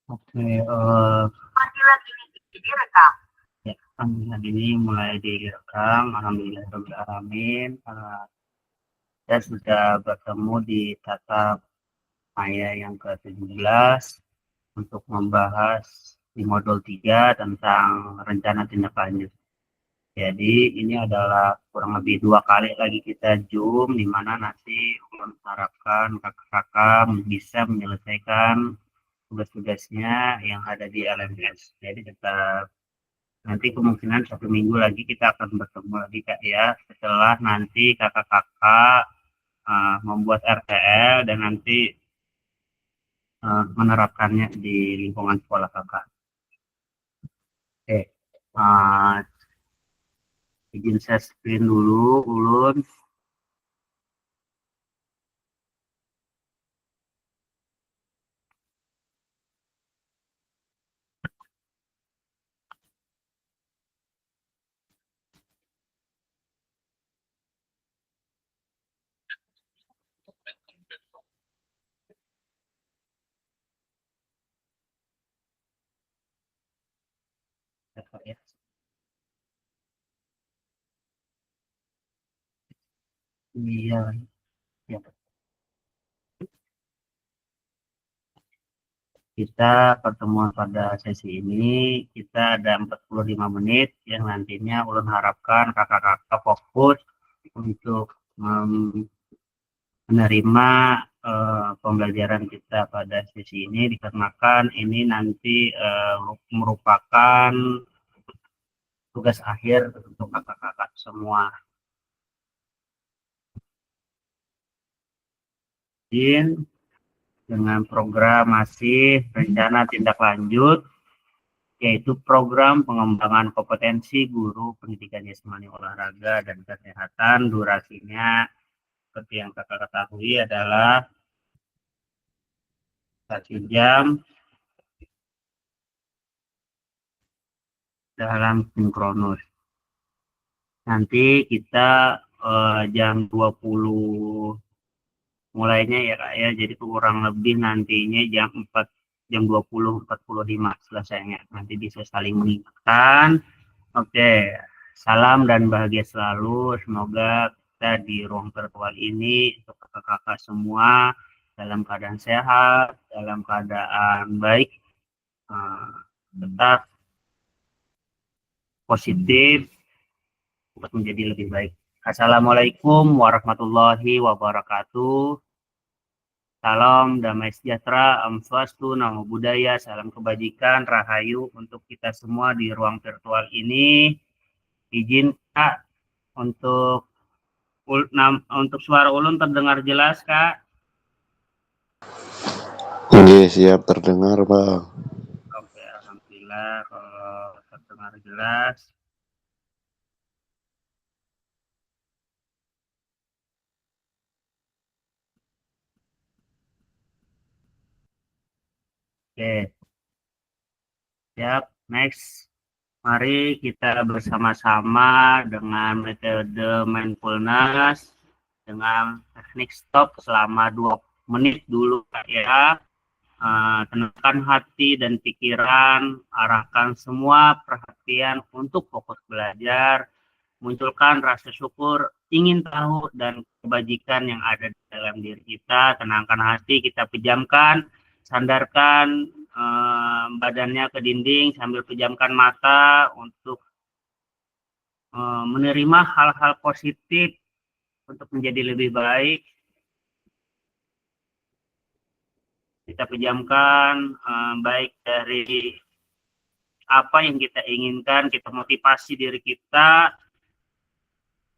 Oke, ya, panggilan ini mulai direkam. Alhamdulillahirobbilalamin. Saya sudah bertemu di tatap maya yang ke-17 untuk membahas di modul 3 tentang rencana tindak lanjut. Jadi ini adalah kurang lebih 2 kali lagi kita Zoom, di mana nanti mengharapkan kakak-kakak bisa menyelesaikan tugas-tugasnya yang ada di LMS. Jadi tetap nanti kemungkinan 1 minggu lagi kita akan bertemu lagi Kak ya, setelah nanti kakak-kakak membuat RTL dan nanti menerapkannya di lingkungan sekolah kakak. Oke, uh, izin saya screen dulu, Ulun. Ya. Iya, ya. Kita pertemuan pada sesi ini, kita ada 45 menit yang nantinya Ulun harapkan kakak-kakak fokus untuk menerima pembelajaran kita pada sesi ini, dikarenakan ini nanti merupakan tugas akhir untuk kakak-kakak semua. Dengan program masih rencana tindak lanjut, yaitu program pengembangan kompetensi guru pendidikan jasmani olahraga dan kesehatan. Durasinya seperti yang kakak ketahui adalah 1 jam dalam sinkronus. Nanti kita jam 20 mulainya ya Kak ya, jadi kurang lebih nantinya jam 20.45 selesainya. Nanti bisa saling mengingatkan. Oke, salam dan bahagia selalu. Semoga kita di ruang virtual ini untuk kakak-kakak semua dalam keadaan sehat, dalam keadaan baik, tetap positif untuk menjadi lebih baik. Assalamualaikum warahmatullahi wabarakatuh. Salam damai sejahtera, Om Swastu, Namo Buddhaya, salam kebajikan, Rahayu untuk kita semua di ruang virtual ini. Izin Kak untuk untuk suara Ulun terdengar jelas Kak? Iya, siap terdengar, Bang. Oke, alhamdulillah kalau terdengar jelas. Oke, siap. Next. Mari kita bersama-sama dengan metode mindfulness dengan teknik stop selama 2 menit dulu Kak ya. Tenangkan hati dan pikiran, arahkan semua perhatian untuk fokus belajar, munculkan rasa syukur, ingin tahu dan kebajikan yang ada di dalam diri kita. Tenangkan hati, kita pejamkan, sandarkan badannya ke dinding sambil pejamkan mata untuk menerima hal-hal positif untuk menjadi lebih baik. Kita pejamkan baik dari apa yang kita inginkan, kita motivasi diri kita,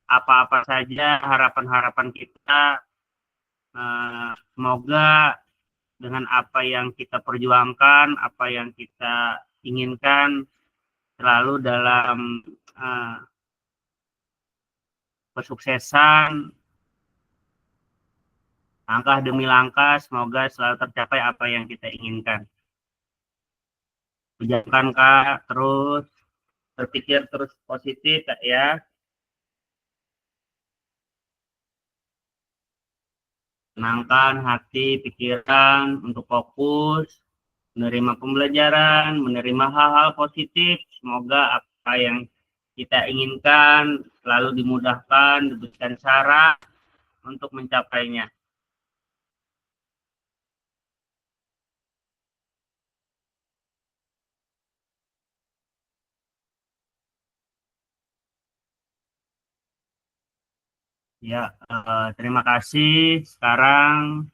apa-apa saja harapan-harapan kita, semoga dengan apa yang kita perjuangkan, apa yang kita inginkan, selalu dalam kesuksesan, langkah demi langkah, semoga selalu tercapai apa yang kita inginkan. Pejamkan Kak, terus berpikir terus positif Kak ya. Tenangkan hati, pikiran untuk fokus. menerima pembelajaran, menerima hal-hal positif. Semoga apa yang kita inginkan selalu dimudahkan, diberikan cara untuk mencapainya. Ya, terima kasih. Sekarang,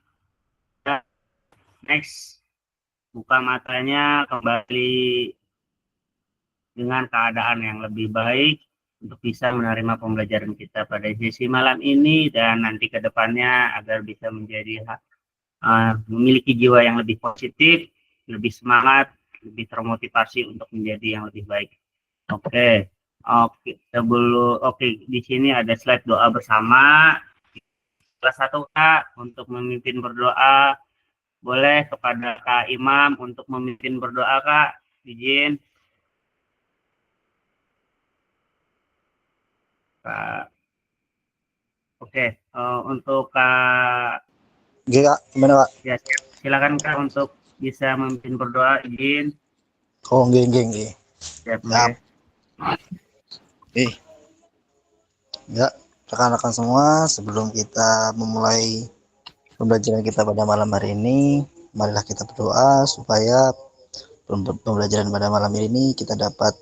ya, next, buka matanya kembali dengan keadaan yang lebih baik untuk bisa menerima pembelajaran kita pada sesi malam ini dan nanti ke depannya agar bisa menjadi memiliki jiwa yang lebih positif, lebih semangat, lebih termotivasi untuk menjadi yang lebih baik. Oke, oke, di sini ada slide doa bersama. Salah satu Kak untuk memimpin berdoa, boleh kepada Kak Imam untuk memimpin berdoa Kak, izin. Kak. Oke, untuk Kak, Oke Kak, gimana Kak? ya silakan Kak untuk bisa memimpin berdoa, izin. Oh, nggih. Siap, Siap. Ya, rekan-rekan semua, sebelum kita memulai pembelajaran kita pada malam hari ini, marilah kita berdoa supaya pembelajaran pada malam ini kita dapat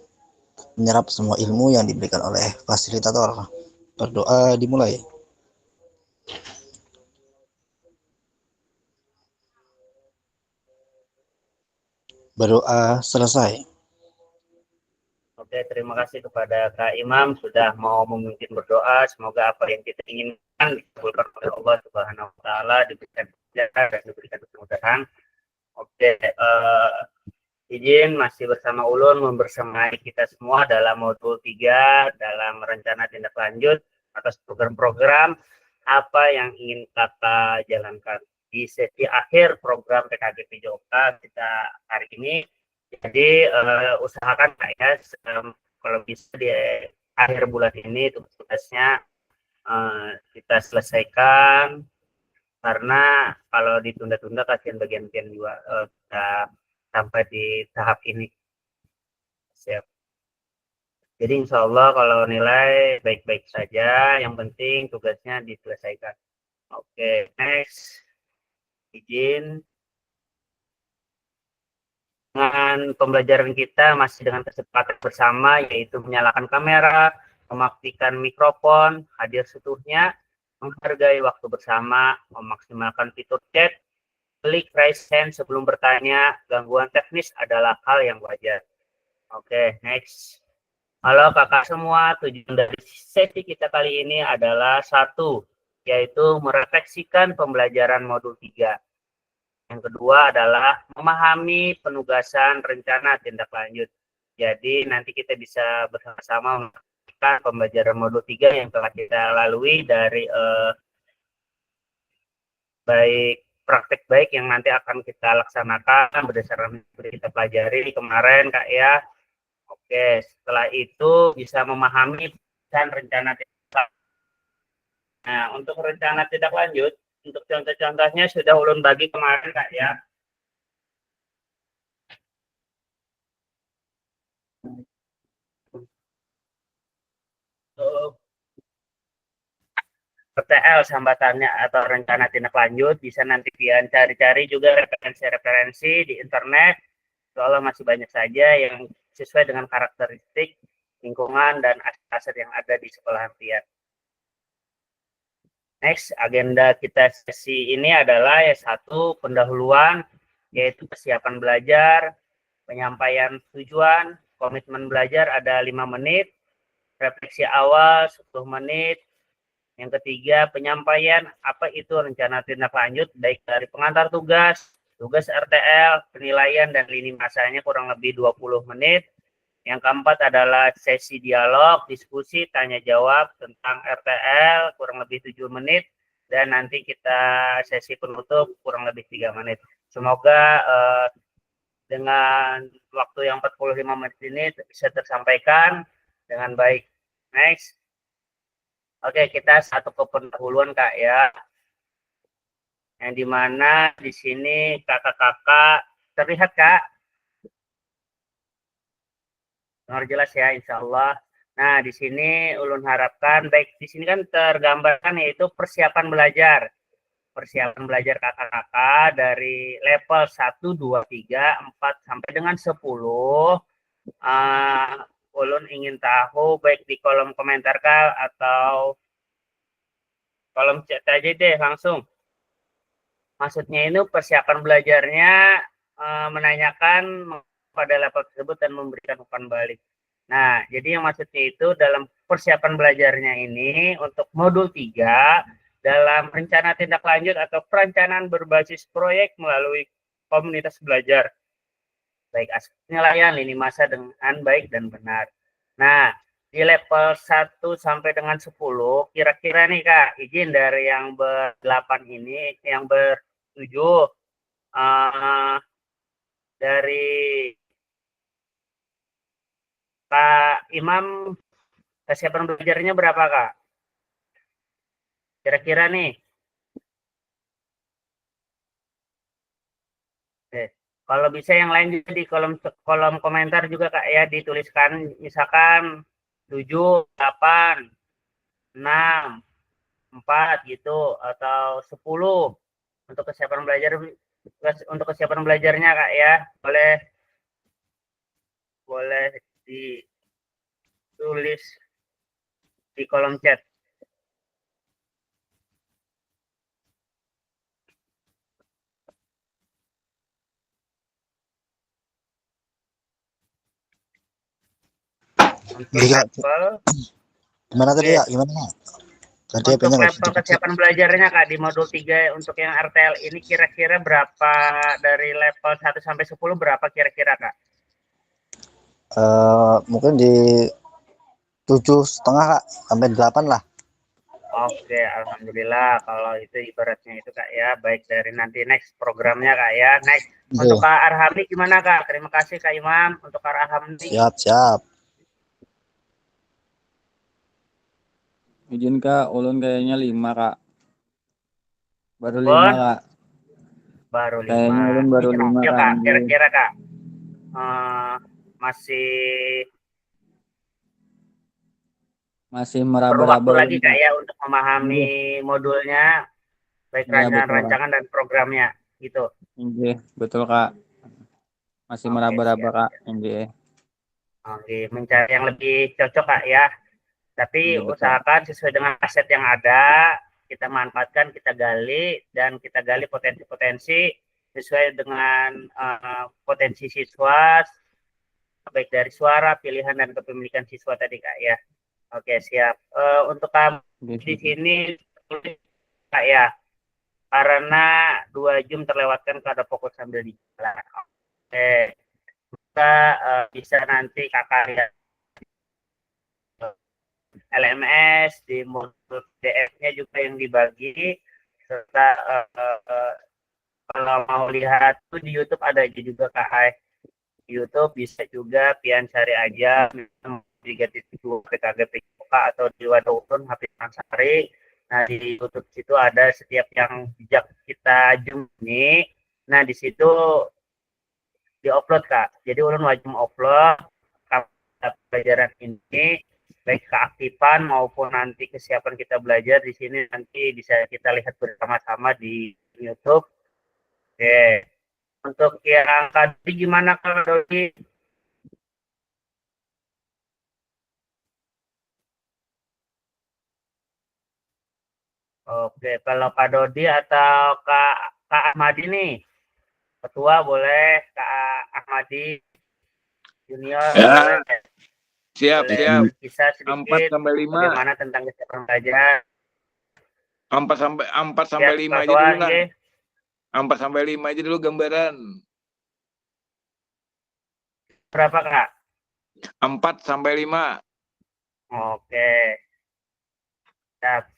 menyerap semua ilmu yang diberikan oleh fasilitator. Berdoa dimulai. Berdoa selesai. Oke, terima kasih kepada Kak Imam sudah mau memimpin berdoa. Semoga apa yang kita inginkan dikabulkan oleh Allah Subhanahu wa taala, diberikan kemudahan dan diberikan kemudahan. Oke, izin masih bersama Ulun membersamai kita semua dalam modul 3 dalam rencana tindak lanjut atas program-program apa yang ingin Kakak jalankan di sesi akhir program PKG PJOK kita hari ini. Jadi usahakan Kak ya, kalau bisa di akhir bulan ini tugas-tugasnya kita selesaikan, karena kalau ditunda-tunda kasihan bagian-bagian juga kita sampai di tahap ini. Siap. Jadi insya Allah kalau nilai baik-baik saja, yang penting tugasnya diselesaikan. Oke, next. Izin. Dengan pembelajaran kita masih dengan kesepakatan bersama, yaitu menyalakan kamera, mematikan mikrofon, hadir seutuhnya, menghargai waktu bersama, memaksimalkan fitur chat, klik raise hand sebelum bertanya, gangguan teknis adalah hal yang wajar. Oke, next. Halo kakak semua, tujuan dari sesi kita kali ini adalah satu, yaitu merefleksikan pembelajaran modul 3. Yang kedua adalah memahami penugasan rencana tindak lanjut. Jadi nanti kita bisa bersama-sama melakukan pembelajaran modul 3 yang telah kita lalui dari baik praktek baik yang nanti akan kita laksanakan berdasarkan yang kita pelajari kemarin Kak ya. Oke, setelah itu bisa memahami dan rencana tindak lanjut. Nah, untuk rencana tindak lanjut, untuk contoh-contohnya sudah ulun bagi kemarin Kak ya. RTL sambatannya atau rencana tindak lanjut bisa nanti pian cari-cari juga referensi-referensi di internet. Soalnya masih banyak saja yang sesuai dengan karakteristik lingkungan dan aset-aset yang ada di sekolah pian. Next, agenda kita sesi ini adalah satu, pendahuluan, yaitu kesiapan belajar, penyampaian tujuan, komitmen belajar ada 5 menit, refleksi awal 10 menit. Yang ketiga, penyampaian apa itu rencana tindak lanjut, baik dari pengantar tugas, tugas RTL, penilaian, dan lini masanya kurang lebih 20 menit. Yang keempat adalah sesi dialog, diskusi, tanya jawab tentang RTL, kurang lebih 7 menit. Dan nanti kita sesi penutup kurang lebih 3 menit. Semoga dengan waktu yang 45 menit ini bisa tersampaikan dengan baik. Next. Oke, kita satu pendahuluan Kak ya. Yang dimana di sini kakak-kakak terlihat Kak? Dengar jelas ya, insya Allah. Nah, di sini ulun harapkan, baik di sini kan tergambarkan yaitu persiapan belajar. Persiapan belajar kakak-kakak dari level 1, 2, 3, 4, sampai dengan 10. Ulun ingin tahu baik di kolom komentar Kak atau kolom chat aja deh langsung. Maksudnya ini persiapan belajarnya menanyakan pada level tersebut dan memberikan umpan balik. Nah, jadi yang maksudnya itu dalam persiapan belajarnya ini untuk modul 3 dalam rencana tindak lanjut atau perencanaan berbasis proyek melalui komunitas belajar. Baik aspek penilaian lini masa dengan baik dan benar. Nah, di level 1 sampai dengan 10, kira-kira nih Kak, izin dari yang ber-8 ini, yang ber-7, dari Kak Imam, kesiapan belajarnya berapa Kak? Kira-kira nih. Oke. Kalau bisa yang lain juga di kolom komentar juga Kak ya, dituliskan misalkan 7, 8, 6, 4 gitu, atau 10 untuk kesiapan belajar, untuk kesiapan belajarnya Kak ya. Boleh ditulis di kolom chat. Untuk level, Gimana tadi oke. ya? Gimana? Tadi Untuk apanya nggak bisa level cepet. kesiapan belajarnya Kak di modul 3 untuk yang RTL ini kira-kira berapa, dari level 1 sampai 10 berapa kira-kira Kak? Mungkin di 7,5 Kak, sampai 8 lah. Oke, alhamdulillah kalau itu ibaratnya itu Kak ya, baik dari nanti next programnya Kak ya. Next untuk Oke. Kak Arhamni gimana Kak? Terima kasih Kak Imam untuk Kak Arhamni. Siap. Izin Kak, ulun kayaknya 5 Kak. Baru 5 Bon, Kak. baru Kayaknya 5. ulun baru 5 Ya Kak. Kak, kira-kira Kak masih Masih perlu waktu meraba-raba lagi ulun Kak Kak. ya untuk memahami Iya, modulnya, baik iya betul Kak. rancangan dan programnya gitu. Iya, betul Kak. Masih Oke, meraba-raba siap. Kak. Iya, Oke, mencari yang lebih cocok Kak ya. Tapi iya betul. usahakan sesuai dengan aset yang ada, kita manfaatkan, kita gali, dan kita gali potensi-potensi sesuai dengan potensi siswa, baik dari suara, pilihan, dan kepemilikan siswa tadi Kak ya. Oke, siap. Untuk kamu Iya, di siap. sini Kak ya, karena 2 jam terlewatkan pada fokus sambil di jalan. Oke, kita bisa nanti kakak lihat LMS di modul PDF-nya juga yang dibagi, serta kalau mau lihat tuh di YouTube ada juga Kak Hai. Di YouTube bisa juga pian cari aja 3.2 PKG PKK atau di Wadah Ulun HP Sari. Nah di YouTube situ ada setiap yang bijak kita jumpa. Nah di situ diupload Kak. Jadi ulun wajib upload pelajaran ini, baik keaktifan maupun nanti kesiapan kita belajar di sini nanti bisa kita lihat bersama-sama di YouTube. Oke. Untuk yang tadi gimana Kak Dodi? Oke, kalau Kak Dodi atau Kak Ahmadi nih, ketua boleh, Kak Ahmadi Junior boleh, Ya, siap, boleh siap. berkisah 4 sedikit sampai 5. bagaimana tentang kesiapan belajar. 4 sampai Ya, 5 aja ketua, dulu lah. ya. 4 sampai 5 aja dulu gambaran. Berapa Kak? 4 sampai 5. Oke, siap.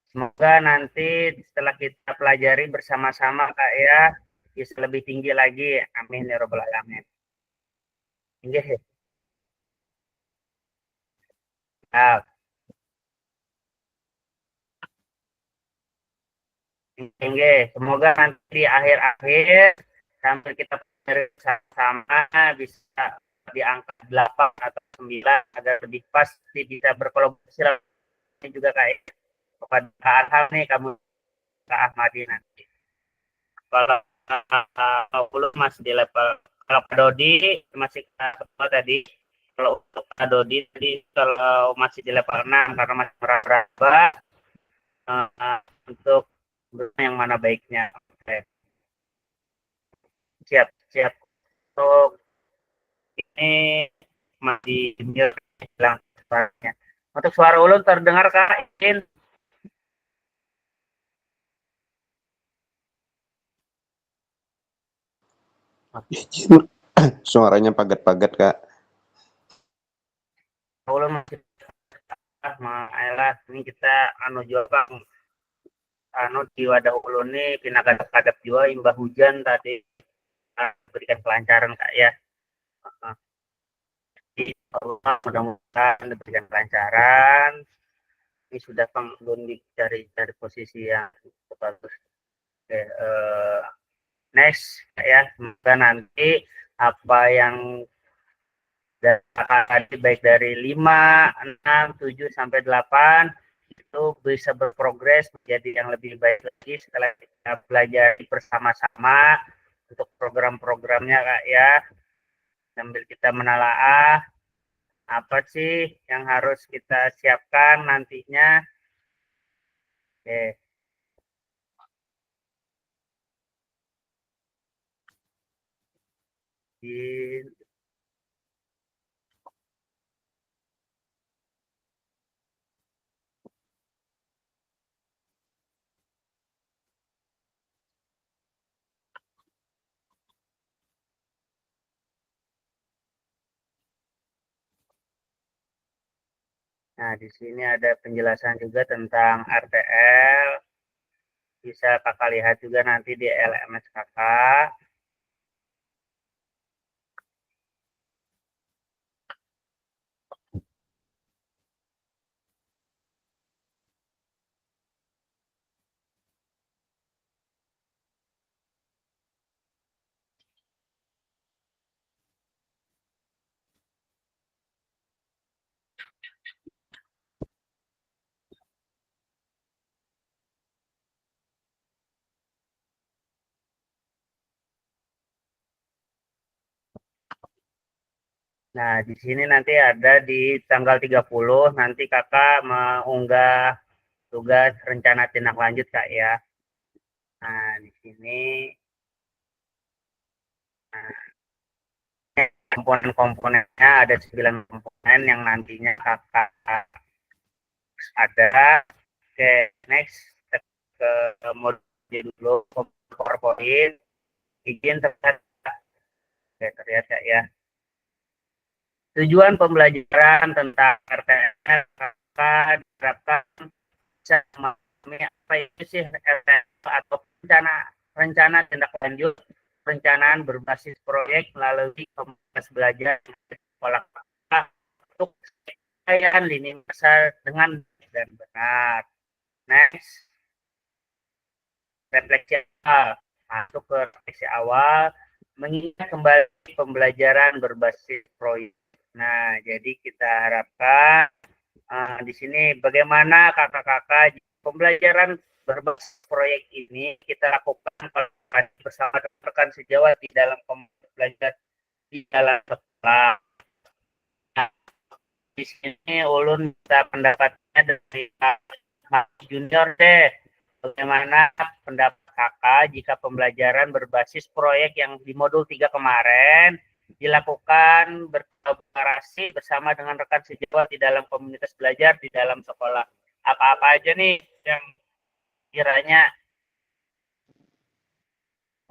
Semoga nanti setelah kita pelajari bersama-sama Kak ya, bisa lebih tinggi lagi. Amin ya robbal alamin. Inggih. Siap. Inggih. Semoga nanti di akhir-akhir sambil kita sama bisa di angka 8 atau 9 agar lebih pasti bisa berkolaborasi ini juga kayak kepada Kak Arham nih, kamu Kak Ahmadi nanti. Kalau belum masih di level, kalau Pak Dodi masih tadi, kalau untuk Pak Dodi tadi kalau masih di level 6 karena masih meraba untuk yang mana baiknya. Oke. Siap untuk ini masih bilang suaranya. Untuk suara ulun terdengar Kak Izin. Izin. Suaranya pagat-pagat, Kak. Ulun masih Maelah ini kita jual Bang. Di wadah ulun ini kena kadap-kadap juga imbah hujan tadi berikan kelancaran Kak ya. Jadi mudah-mudahan diberikan kelancaran. Ini sudah Bang belum dicari posisi yang bagus. Oke, next ya, semoga nanti apa yang tadi baik dari 5, 6, 7 sampai 8 itu bisa berprogres menjadi yang lebih baik lagi setelah kita belajar bersama-sama untuk program-programnya Kak ya, sambil kita menelaah apa sih yang harus kita siapkan nantinya. Oke. Nah, di sini ada penjelasan juga tentang RTL. Bisa Kakak lihat juga nanti di LMS Kakak. Nah, di sini nanti ada di tanggal 30 nanti Kakak mengunggah tugas rencana tindak lanjut Kak ya. Nah, di sini komponen-komponennya ada 9 komponen yang nantinya Kakak ada. Oke, next ke modul dulu PowerPoint. Izin terlihat. Oke, terlihat Kak ya. Tujuan pembelajaran tentang RTL Kakak diterapkan bisa memahami apa itu sih RTL atau rencana tindak lanjut perencanaan berbasis proyek melalui komunitas belajar sekolah untuk penyelesaian lini masa dengan dan benar. Next, refleksi awal. Masuk ke refleksi awal, mengingat kembali pembelajaran berbasis proyek. Nah, jadi kita harapkan di sini bagaimana kakak-kakak pembelajaran berbasis proyek ini kita lakukan bersama rekan sejawat di dalam belajar di dalam sekolah. Nah, di sini ulun minta pendapatnya dari junior deh. Bagaimana pendapat kakak jika pembelajaran berbasis proyek yang di modul 3 kemarin dilakukan berkolaborasi bersama dengan rekan sejawat di dalam komunitas belajar di dalam sekolah. Apa-apa aja nih yang kiranya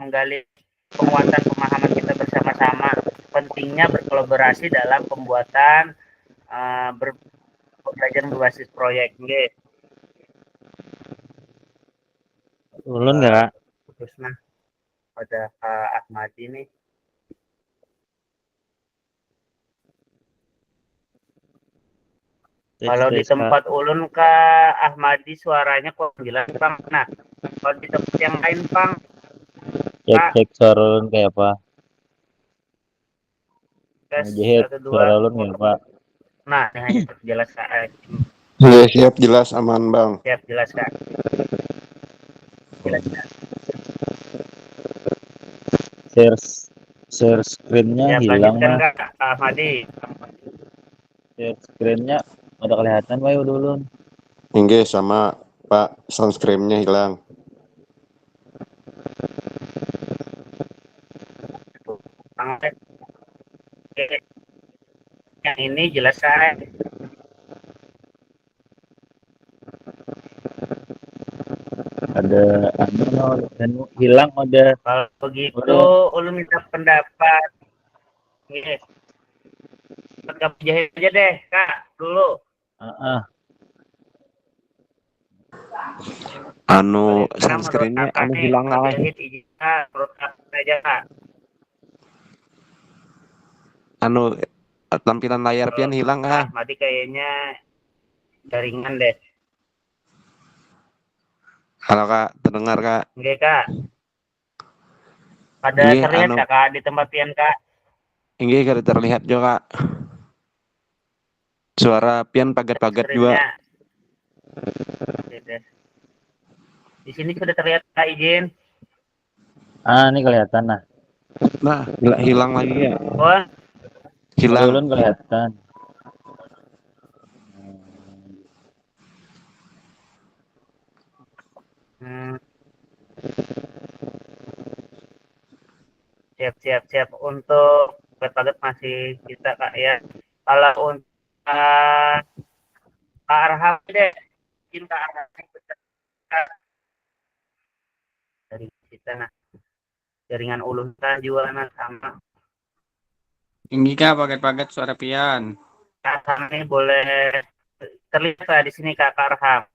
menggali penguatan pemahaman kita bersama-sama, pentingnya berkolaborasi dalam pembuatan pembelajaran berbasis proyek. Nggih. Ulun nggak? Terus nah pada Ahmad ini. Kalau di tempat ulun ke Ahmadi suaranya kok jelas Bang. Nah, kalau di tempat yang lain Bang, cek suara ulun kayak apa? Tes Mujahid, 1 suara 2. ulun ya Pak. Nah, ini hanya jelas Kak. Iya, siap, jelas, aman, Bang. Siap jelas Kak. Jelas Kak. Share screen-nya Siap hilang lanjutkan Mas. Kak Ahmadi. Share screen-nya ada kelihatan Pak ulun. Inggih sama Pak, sound screen-nya hilang. Oke. Yang ini jelas Kak. Ada dan hilang ada. Kalau begitu Udah. ulun minta pendapat. Nih, Kak Mujahid aja deh Kak dulu. Anu, Karena sound menurut screen-nya Kakak anu nih, hilang Kak lah. Mujahid izinnya menurut Kakak aja Kak. Anu, tampilan layar pian hilang Kak ah. Ahmadi kayaknya jaringan deh. Halo Kak, terdengar Kak? Oke Kak. Ada Iya, terlihat anu, Kak di tempat pian Kak? inggih kada terlihat juga Kak. Suara pian pagat-pagat juga. Screen-nya. Oke deh. Di sini sudah terlihat Kak izin. Ini kelihatan nah. Nah, hilang lagi ya. Oh, Hilang. Ulun kelihatan. Siap untuk paget masih kita Kak ya. Kalau untuk Kak Arham deh, izin Kak Arham dari kita nah jaringan ulun kan juga nah sama. Tinggi Kak, paket-paket suara pian. Kak Arham ini boleh terlihat Kak di sini Kak Arham.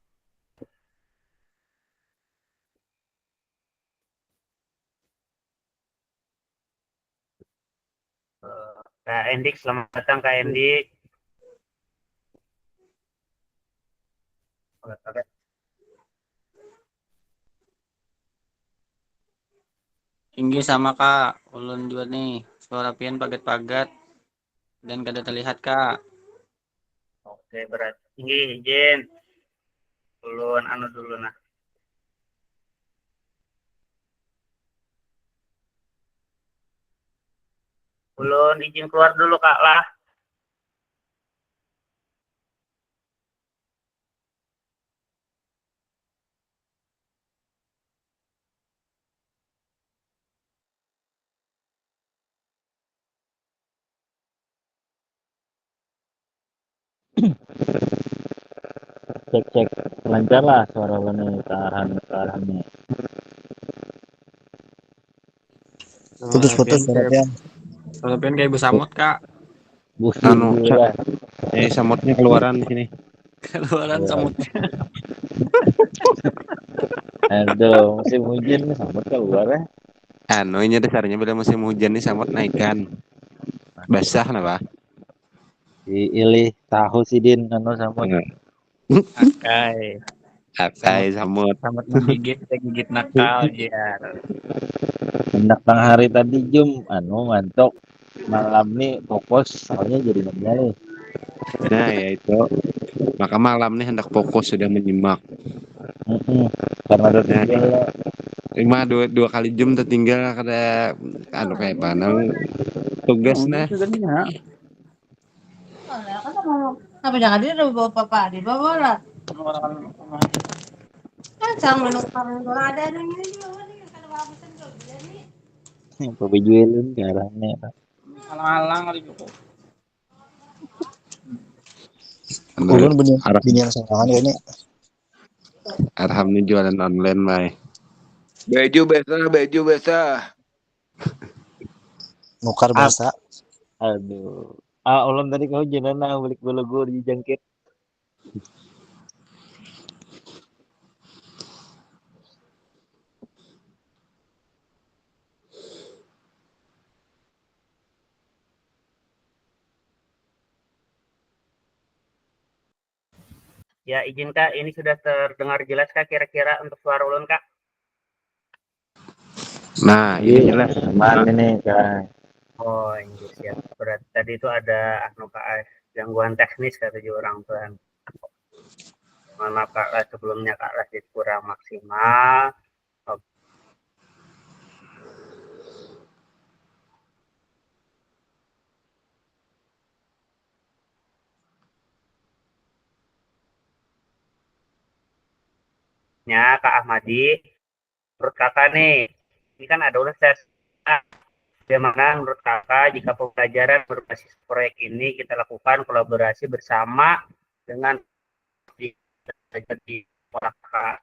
Kak Endik, selamat datang Kak Endik. Tinggi sama Kak, ulun juga nih. Suara pian paget-paget dan kada terlihat Kak. Oke, berarti tinggi izin. Ulun anu dulu nah. Ulun izin keluar dulu Kak lah. Cek lancar lah suara ulun nih ke arahnya. Putus-putus suara pian. Suara pian kayak besamut Kak. Busi Anu, gila. samutnya keluaran di sini. Keluaran Iya. samutnya. Aduh, musim hujan nih sampai keluar ya. Anu, ini dasarnya bila musim hujan nih samut naikkan. Basah napa? Diilih tahu si Din anu samut. Akai. Akai samut. Samut menggigit, gigit nakal ya. Hendak tang hari tadi jum ngantuk. Malam nih fokus soalnya jadi nih. Nah, ya itu. Maka malam nih hendak fokus sudah menyimak. Karena ada tinggal Lima dua kali jam tertinggal kada anu kayak panang tugas nah. Apa jangan dia udah bawa papa di bawah lah. Kan sama nukar ada ini juga nih kalau bagusan tuh jadi. pebejuelun ke arahnya. Alang-alang kali cukup. Ulun binian sangangan ya ini. Arham nih jualan online bay. Baju basah. Nukar bahasa. Aduh. Ulun tadi kehujanan nah balik bologur di jangkit. Ya izin Kak, ini sudah terdengar jelas Kak kira-kira untuk suara ulun Kak? Nah, ini jelas. Aman ini Kak. Oh, iya siap. Berarti tadi itu ada anu Kak, gangguan teknis kata orang tuh. Mohon maaf Kak, sebelumnya Kak Rasid kurang maksimal. Oke. Ya, Kak Ahmadi, menurut Kakak nih, ini kan ada ulas tes. Bagaimana menurut Kakak jika pembelajaran berbasis proyek ini kita lakukan kolaborasi bersama dengan di sekolah Kakak?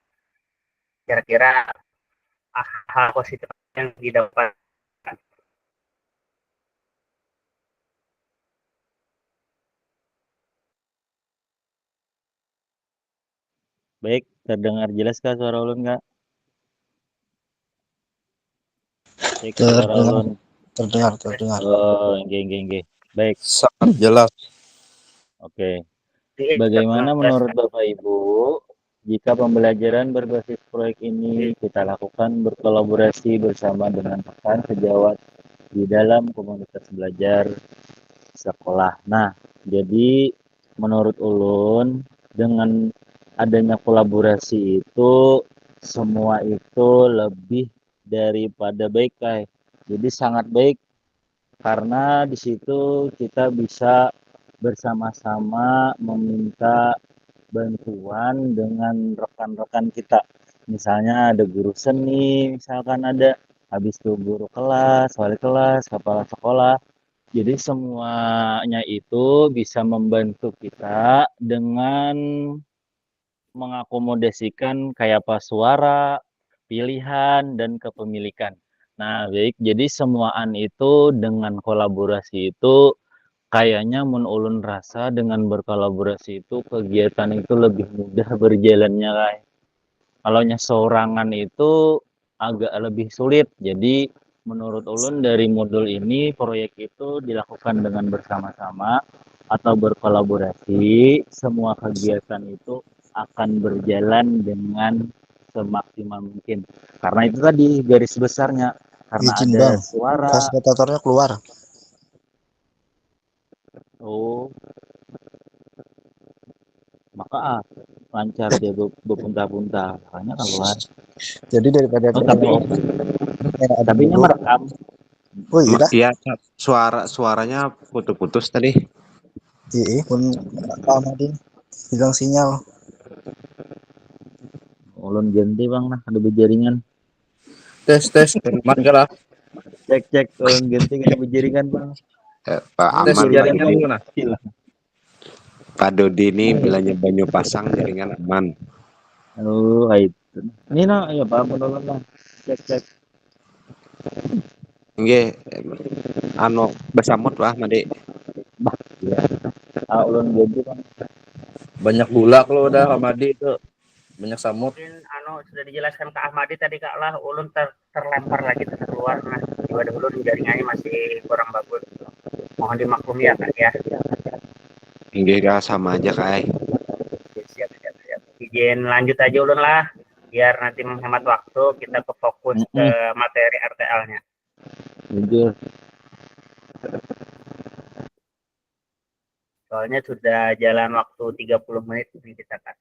Kira-kira hal positif yang didapat. Baik, terdengar jelas Kak suara ulun Kak? Cek suara Terdengar, ulun. terdengar. Oh, nggih. Baik, Sangat jelas. oke. Bagaimana menurut Bapak Ibu jika pembelajaran berbasis proyek ini kita lakukan berkolaborasi bersama dengan rekan sejawat di dalam komunitas belajar sekolah. Nah, jadi menurut ulun dengan adanya kolaborasi itu semua itu lebih daripada baik, Kai. Jadi sangat baik karena di situ kita bisa bersama-sama meminta bantuan dengan rekan-rekan kita. Misalnya ada guru seni, misalkan ada, habis itu guru kelas, wali kelas, kepala sekolah. Jadi semuanya itu bisa membantu kita dengan mengakomodasikan kayak apa suara, pilihan, dan kepemilikan. Nah, baik. Jadi semuaan itu dengan kolaborasi itu kayaknya mun ulun rasa dengan berkolaborasi itu kegiatan itu lebih mudah berjalannya kayak. Kalau sorangan itu agak lebih sulit. Jadi menurut ulun dari modul ini proyek itu dilakukan dengan bersama-sama atau berkolaborasi, semua kegiatan itu akan berjalan dengan semaksimal mungkin. Karena itu tadi garis besarnya, karena Izin ada Bang, suara. fasilitatornya keluar. Oh, maka lancar dia berpunta-punta, makanya keluar. Jadi daripada Oh, kita yang ada tapi dulu. merekam. Oh iya dah. Iya, suaranya putus-putus tadi. Iya, pun Kak Madin hilang sinyal. Ulun ganti bang, nah ada berjaringan. Tes, aman gak lah? Cek, ulun ganti ada berjaringan bang. Pak Ini aman Pak jaringan Dodi. mana? Pak Dodi ini bilangnya banyu pasang jaringan aman. Oh, itu. Ini nah, ya pak, menolak lah. Cek. Nggih, anu besamut lah Made. Bah, ya. Ulun ganti bang. Banyak gula kalau udah Hamadi itu. Banyak samut. Mungkin sudah dijelaskan Kak Ahmadi tadi Kak lah, ulun terlempar lagi keluar. Nah, ibadah ulun jaringannya masih kurang bagus. Mohon dimaklumi ya Kak ya. Nggih sama aja Kai. Siap. Izin lanjut aja ulun lah, biar nanti menghemat waktu, kita ke fokus ke materi RTL-nya. Jujur. Soalnya sudah jalan waktu 30 menit ini kita kan.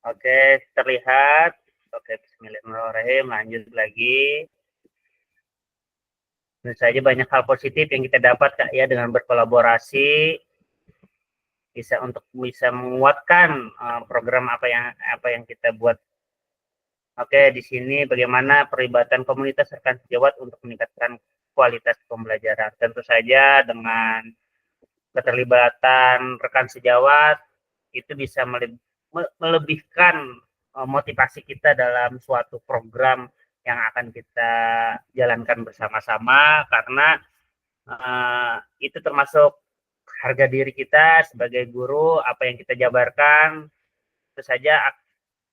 Oke, terlihat. Oke, bismillahirrahmanirrahim. Lanjut lagi. Tentu saja banyak hal positif yang kita dapat Kak ya dengan berkolaborasi, bisa menguatkan program apa yang kita buat. Oke, di sini bagaimana perlibatan komunitas rekan sejawat untuk meningkatkan kualitas pembelajaran. Tentu saja dengan keterlibatan rekan sejawat itu bisa melebihkan motivasi kita dalam suatu program yang akan kita jalankan bersama-sama, karena itu termasuk harga diri kita sebagai guru. Apa yang kita jabarkan itu saja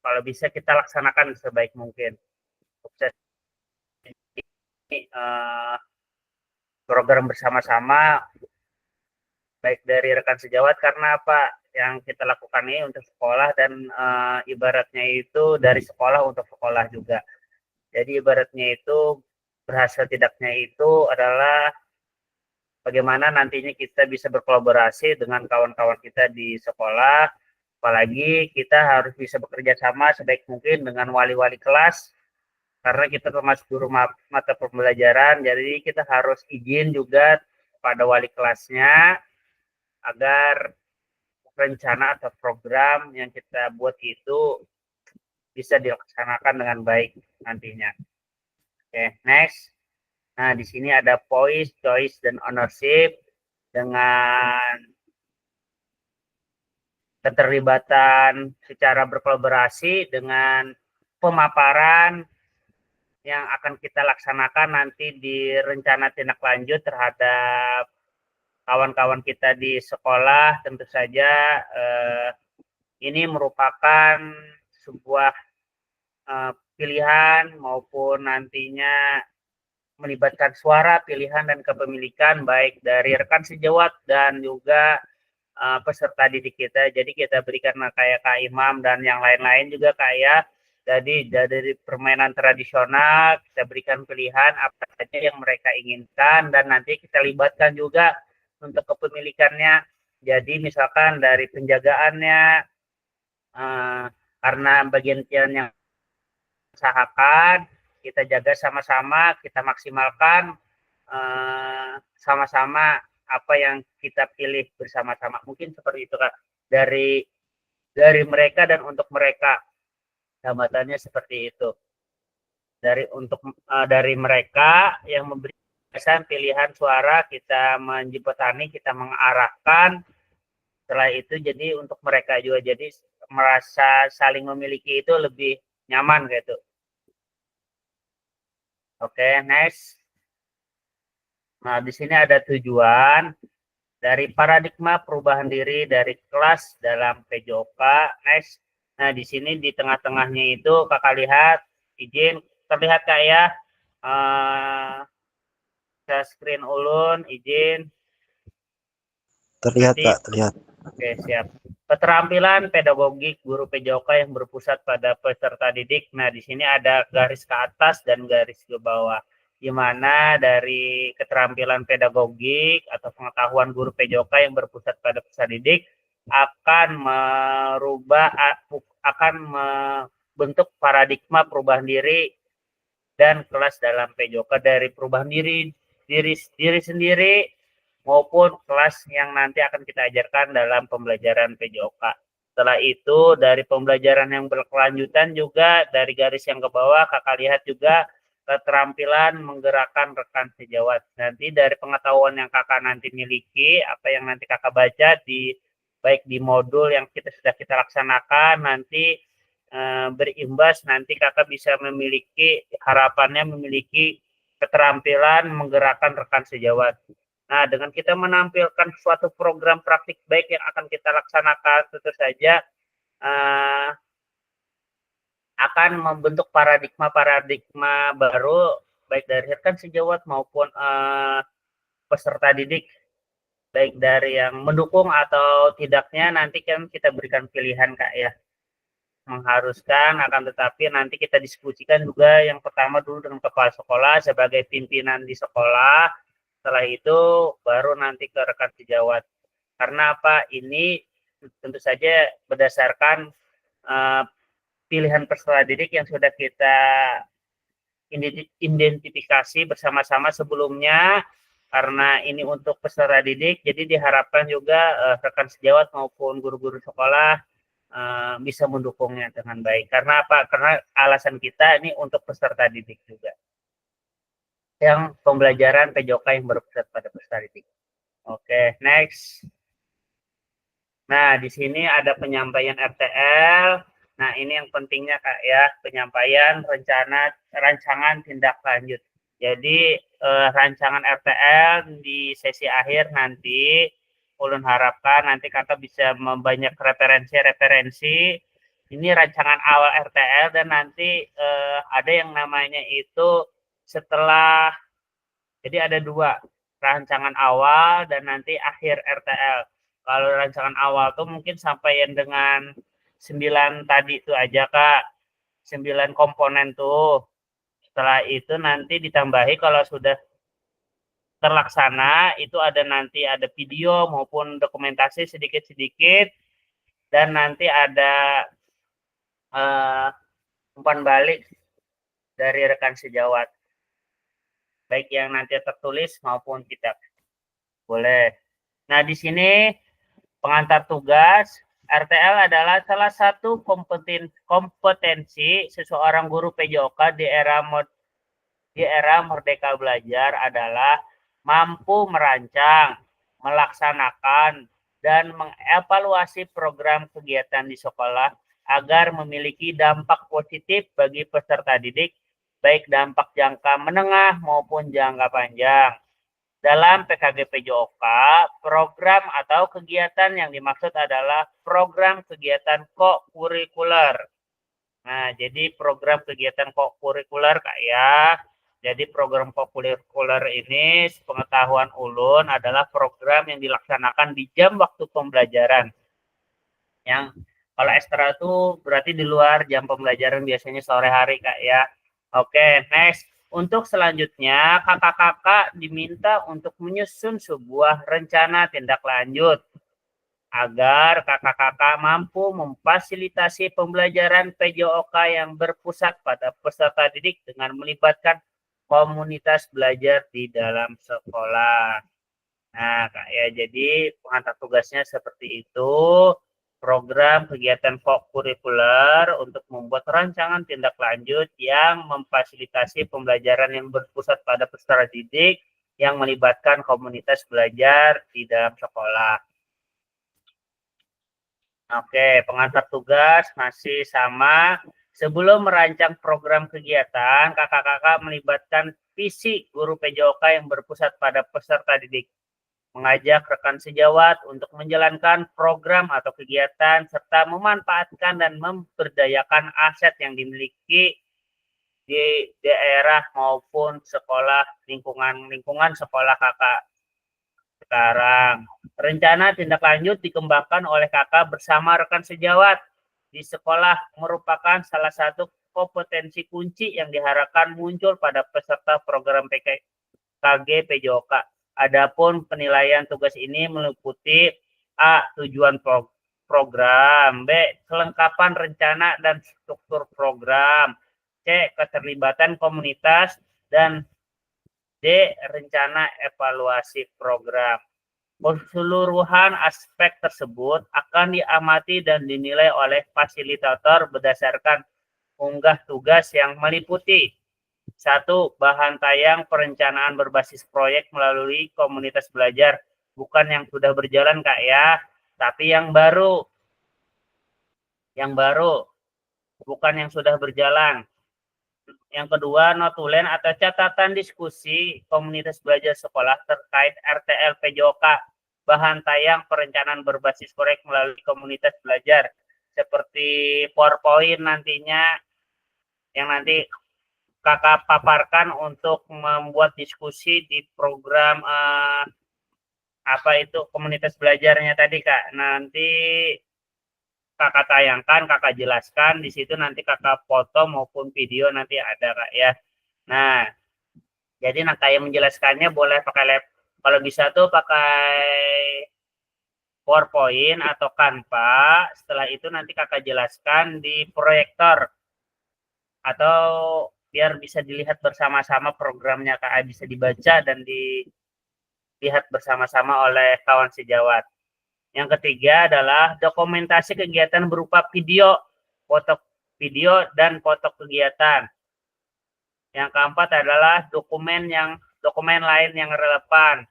kalau bisa kita laksanakan sebaik mungkin. Sukses program bersama-sama baik dari rekan sejawat, karena apa yang kita lakukan ini untuk sekolah, dan ibaratnya itu dari sekolah untuk sekolah juga. Jadi ibaratnya itu berhasil tidaknya itu adalah bagaimana nantinya kita bisa berkolaborasi dengan kawan-kawan kita di sekolah, apalagi kita harus bisa bekerja sama sebaik mungkin dengan wali-wali kelas, karena kita termasuk guru mata pembelajaran, jadi kita harus izin juga pada wali kelasnya agar rencana atau program yang kita buat itu bisa dilaksanakan dengan baik nantinya. Oke, next. Nah, di sini ada voice, choice, dan ownership dengan keterlibatan secara berkolaborasi dengan pemaparan yang akan kita laksanakan nanti di rencana tindak lanjut terhadap kawan-kawan kita di sekolah. Tentu saja ini merupakan sebuah pilihan maupun nantinya melibatkan suara, pilihan, dan kepemilikan baik dari rekan sejawat dan juga peserta didik kita. Jadi kita berikan kayak Kak Imam dan yang lain-lain juga kayak jadi dari permainan tradisional kita berikan pilihan apa saja yang mereka inginkan dan nanti kita libatkan juga untuk kepemilikannya. Jadi misalkan dari penjagaannya karena bagian yang usahakan kita jaga sama-sama, kita maksimalkan sama-sama apa yang kita pilih bersama-sama. Mungkin seperti itu Kak, dari mereka dan untuk mereka, hambatannya seperti itu. Dari mereka yang memberi pilihan suara, kita menjembatani, kita mengarahkan. Setelah itu jadi untuk mereka juga jadi merasa saling memiliki itu lebih nyaman gitu. Oke, next. Nah, di sini ada tujuan dari paradigma perubahan diri dari kelas dalam PJOK. Next. Nah, di sini di tengah-tengahnya itu Kakak lihat, izin terlihat Kak ya. Saya screen ulun, izin. Terlihat Kak, terlihat. Oke, siap. Keterampilan pedagogik guru PJOK yang berpusat pada peserta didik. Nah, di sini ada garis ke atas dan garis ke bawah. Di mana dari keterampilan pedagogik atau pengetahuan guru PJOK yang berpusat pada peserta didik akan membentuk paradigma perubahan diri dan kelas dalam PJOK dari perubahan diri sendiri maupun kelas yang nanti akan kita ajarkan dalam pembelajaran PJOK. Setelah itu dari pembelajaran yang berkelanjutan juga dari garis yang ke bawah Kakak lihat juga keterampilan menggerakkan rekan sejawat. Nanti dari pengetahuan yang Kakak nanti miliki, apa yang nanti Kakak baca baik di modul yang sudah kita laksanakan nanti berimbas nanti Kakak bisa harapannya memiliki keterampilan menggerakkan rekan sejawat. Nah, dengan kita menampilkan suatu program praktik baik yang akan kita laksanakan, tentu saja akan membentuk paradigma baru, baik dari rekan sejawat maupun peserta didik, baik dari yang mendukung atau tidaknya, nanti kan kita berikan pilihan Kak ya. Mengharuskan, akan tetapi nanti kita diskusikan juga yang pertama dulu dengan kepala sekolah sebagai pimpinan di sekolah. Setelah itu baru nanti ke rekan sejawat. Karena apa? Ini tentu saja berdasarkan pilihan peserta didik yang sudah kita identifikasi bersama-sama sebelumnya. Karena ini untuk peserta didik, jadi diharapkan juga rekan sejawat maupun guru-guru sekolah bisa mendukungnya dengan baik. Karena apa? Karena alasan kita ini untuk peserta didik juga. Yang pembelajaran PJOK yang berpusat pada peserta didik. Oke, next. Nah, di sini ada penyampaian RTL. Nah, ini yang pentingnya Kak ya, penyampaian rancangan tindak lanjut. Jadi rancangan RTL di sesi akhir nanti ulun harapkan nanti Kakak bisa membanyak referensi. Ini rancangan awal RTL dan nanti ada yang namanya itu setelah, jadi ada dua, rancangan awal dan nanti akhir RTL. Kalau rancangan awal tuh mungkin sampaian dengan 9 tadi itu aja Kak, 9 komponen tuh. Setelah itu nanti ditambahi kalau sudah terlaksana itu ada video maupun dokumentasi sedikit-sedikit, dan nanti ada umpan balik dari rekan sejawat, baik yang nanti tertulis maupun kitab. Boleh. Nah, di sini pengantar tugas. RTL adalah salah satu kompetensi seseorang guru PJOK di era Merdeka Belajar adalah mampu merancang, melaksanakan, dan mengevaluasi program kegiatan di sekolah agar memiliki dampak positif bagi peserta didik, baik dampak jangka menengah maupun jangka panjang. Dalam PKG PJOK, program atau kegiatan yang dimaksud adalah program kegiatan kokurikuler. Nah, jadi program kegiatan kokurikuler jadi program kokurikuler ini pengetahuan ulun adalah program yang dilaksanakan di jam waktu pembelajaran. Yang kalau ekstra itu berarti di luar jam pembelajaran, biasanya sore hari Kak ya. Oke, next. Untuk selanjutnya, kakak-kakak diminta untuk menyusun sebuah rencana tindak lanjut agar kakak-kakak mampu memfasilitasi pembelajaran PJOK yang berpusat pada peserta didik dengan melibatkan komunitas belajar di dalam sekolah. Nah, Kak ya, jadi pengantar tugasnya seperti itu. Program kegiatan kokurikuler untuk membuat rancangan tindak lanjut yang memfasilitasi pembelajaran yang berpusat pada peserta didik yang melibatkan komunitas belajar di dalam sekolah. Oke, pengantar tugas masih sama. Sebelum merancang program kegiatan, kakak-kakak melibatkan visi guru PJOK yang berpusat pada peserta didik, mengajak rekan sejawat untuk menjalankan program atau kegiatan, serta memanfaatkan dan memberdayakan aset yang dimiliki di daerah maupun sekolah, lingkungan sekolah kakak. Sekarang, rencana tindak lanjut dikembangkan oleh kakak bersama rekan sejawat di sekolah merupakan salah satu kompetensi kunci yang diharapkan muncul pada peserta program PKG PJOK. Adapun penilaian tugas ini meliputi A. Tujuan program, B. Kelengkapan rencana dan struktur program, C. Keterlibatan komunitas, dan D. Rencana evaluasi program. Keseluruhan aspek tersebut akan diamati dan dinilai oleh fasilitator berdasarkan unggah tugas yang meliputi 1. Bahan tayang perencanaan berbasis proyek melalui komunitas belajar, bukan yang sudah berjalan Kak ya, tapi yang baru. Yang baru, bukan yang sudah berjalan. Yang kedua, notulen atau catatan diskusi komunitas belajar sekolah terkait RTL PJOK, bahan tayang perencanaan berbasis proyek melalui komunitas belajar, seperti PowerPoint nantinya, yang nanti kakak paparkan untuk membuat diskusi di program komunitas belajarnya tadi Kak. Nanti kakak tayangkan, kakak jelaskan di situ, nanti kakak foto maupun video nanti ada Kak ya. Nah, jadi kayak menjelaskannya boleh pakai kalau bisa tuh pakai PowerPoint atau Canva. Setelah itu nanti kakak jelaskan di proyektor atau biar bisa dilihat bersama-sama programnya Kak, bisa dibaca dan dilihat bersama-sama oleh kawan sejawat. Yang ketiga adalah dokumentasi kegiatan berupa foto video dan foto kegiatan. Yang keempat adalah dokumen lain yang relevan.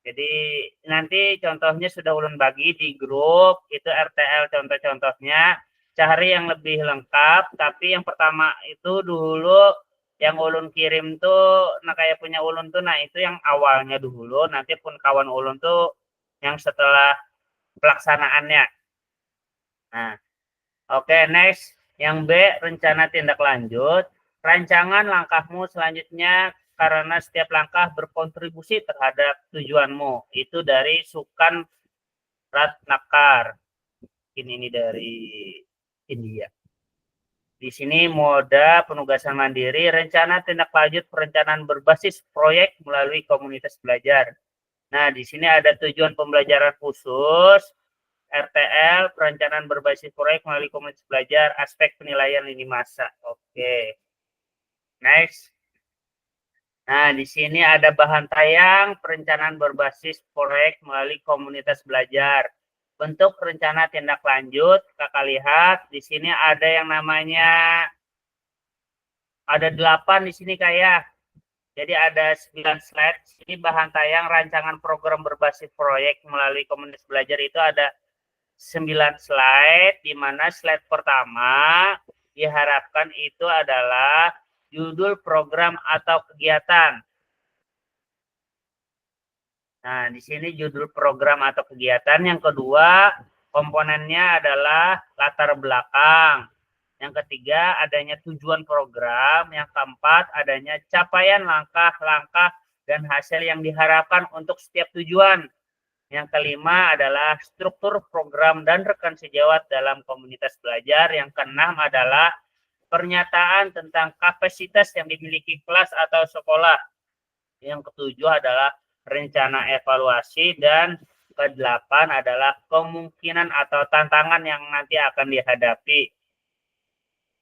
Jadi nanti contohnya sudah ulun bagi di grup, itu RTL contoh-contohnya. Cari yang lebih lengkap, tapi yang pertama itu dulu yang ulun kirim tuh, kayak punya ulun tuh, itu yang awalnya dulu, nanti pun kawan ulun tuh yang setelah pelaksanaannya. Nah, oke, next. Yang B, rencana tindak lanjut. Rancangan langkahmu selanjutnya karena setiap langkah berkontribusi terhadap tujuanmu. Itu dari Sukan Ratnakar. Ini dari India. Di sini moda penugasan mandiri, rencana tindak lanjut perencanaan berbasis proyek melalui komunitas belajar. Nah, di sini ada tujuan pembelajaran khusus, RTL, perencanaan berbasis proyek melalui komunitas belajar, aspek penilaian lini masa. Oke. Next. Nah, di sini ada bahan tayang perencanaan berbasis proyek melalui komunitas belajar. Bentuk rencana tindak lanjut, Kakak lihat di sini ada yang namanya ada 8 di sini kayak. Jadi ada 9 slide. Ini bahan tayang rancangan program berbasis proyek melalui komunitas belajar itu ada 9 slide, di mana slide pertama diharapkan itu adalah judul program atau kegiatan. Nah, di sini judul program atau kegiatan. Yang kedua, komponennya adalah latar belakang. Yang ketiga, adanya tujuan program. Yang keempat, adanya capaian langkah-langkah dan hasil yang diharapkan untuk setiap tujuan. Yang kelima adalah struktur program dan rekan sejawat dalam komunitas belajar. Yang keenam adalah pernyataan tentang kapasitas yang dimiliki kelas atau sekolah. Yang ketujuh adalah rencana evaluasi, dan kedelapan adalah kemungkinan atau tantangan yang nanti akan dihadapi.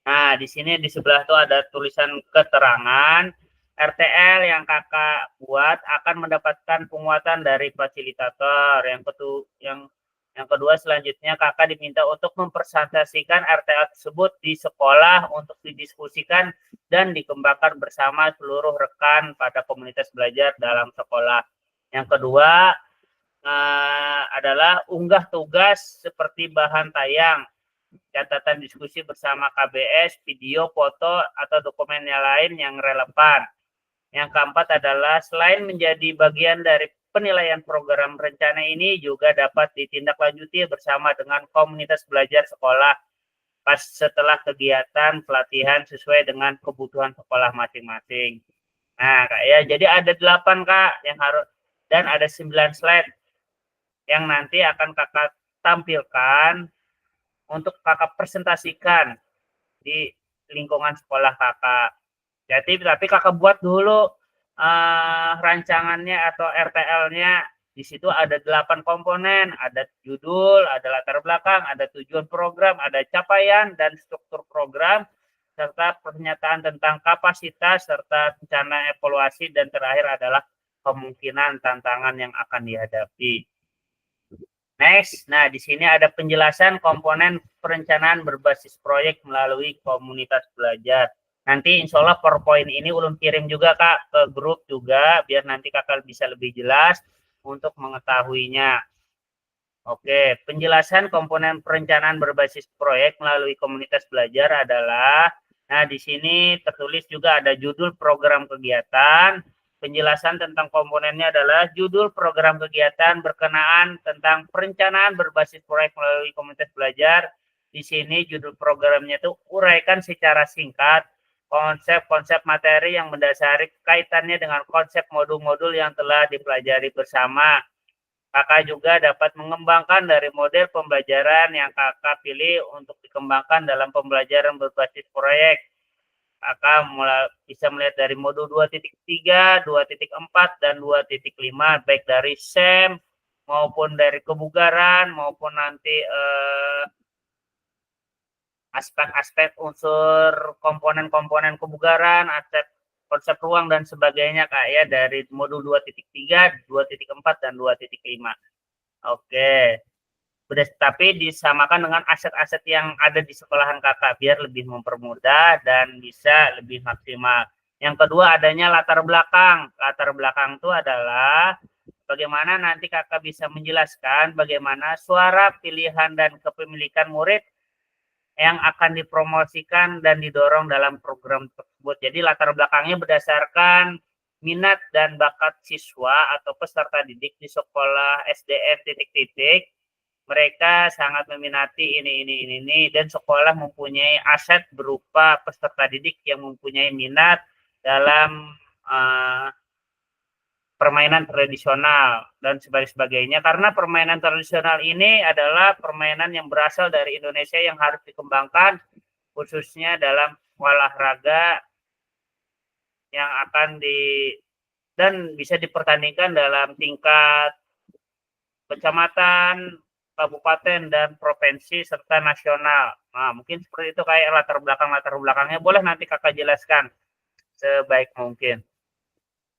Nah, di sini di sebelah itu ada tulisan keterangan. RTL yang kakak buat akan mendapatkan penguatan dari fasilitator. Yang kedua selanjutnya kakak diminta untuk mempresentasikan RTL tersebut di sekolah untuk didiskusikan dan dikembangkan bersama seluruh rekan pada komunitas belajar dalam sekolah. Yang kedua adalah unggah tugas seperti bahan tayang, catatan diskusi bersama KBS, video, foto, atau dokumen yang lain yang relevan. Yang keempat adalah selain menjadi bagian dari penilaian program rencana ini juga dapat ditindaklanjuti bersama dengan komunitas belajar sekolah pas setelah kegiatan pelatihan sesuai dengan kebutuhan sekolah masing-masing. Nah, Kak, ya, jadi ada 8 Kak yang harus, dan ada 9 slide yang nanti akan kakak tampilkan untuk kakak presentasikan di lingkungan sekolah kakak. Jadi tapi kakak buat dulu rancangannya atau RTL-nya. Di situ ada 8 komponen, ada judul, ada latar belakang, ada tujuan program, ada capaian dan struktur program, serta pernyataan tentang kapasitas, serta rencana evaluasi, dan terakhir adalah kemungkinan tantangan yang akan dihadapi. Next, nah di sini ada penjelasan komponen perencanaan berbasis proyek melalui komunitas belajar. Nanti insya Allah PowerPoint ini ulun kirim juga Kak ke grup juga, biar nanti kakak bisa lebih jelas untuk mengetahuinya. Oke, penjelasan komponen perencanaan berbasis proyek melalui komunitas belajar adalah, nah di sini tertulis juga ada judul program kegiatan. Penjelasan tentang komponennya adalah judul program kegiatan berkenaan tentang perencanaan berbasis proyek melalui komunitas belajar. Di sini judul programnya itu uraikan secara singkat konsep-konsep materi yang mendasari kaitannya dengan konsep modul-modul yang telah dipelajari bersama. Kakak juga dapat mengembangkan dari model pembelajaran yang kakak pilih untuk dikembangkan dalam pembelajaran berbasis proyek. Kakak bisa melihat dari modul 2.3, 2.4, dan 2.5, baik dari SEM maupun dari kebugaran maupun nanti aspek-aspek unsur komponen-komponen kebugaran, aspek konsep ruang dan sebagainya Kak ya, dari modul 2.3, 2.4, dan 2.5. Oke. Tapi disamakan dengan aset-aset yang ada di sekolahan kakak biar lebih mempermudah dan bisa lebih maksimal. Yang kedua adanya latar belakang. Latar belakang itu adalah bagaimana nanti kakak bisa menjelaskan bagaimana suara, pilihan, dan kepemilikan murid yang akan dipromosikan dan didorong dalam program tersebut. Jadi latar belakangnya berdasarkan minat dan bakat siswa atau peserta didik di sekolah SDN titik-titik. Mereka sangat meminati ini, dan sekolah mempunyai aset berupa peserta didik yang mempunyai minat dalam permainan tradisional dan sebagainya. Karena permainan tradisional ini adalah permainan yang berasal dari Indonesia yang harus dikembangkan khususnya dalam olahraga yang akan dan bisa dipertandingkan dalam tingkat kecamatan, kabupaten, dan provinsi serta nasional. Nah, mungkin seperti itu kayak latar belakangnya. Boleh nanti kakak jelaskan sebaik mungkin.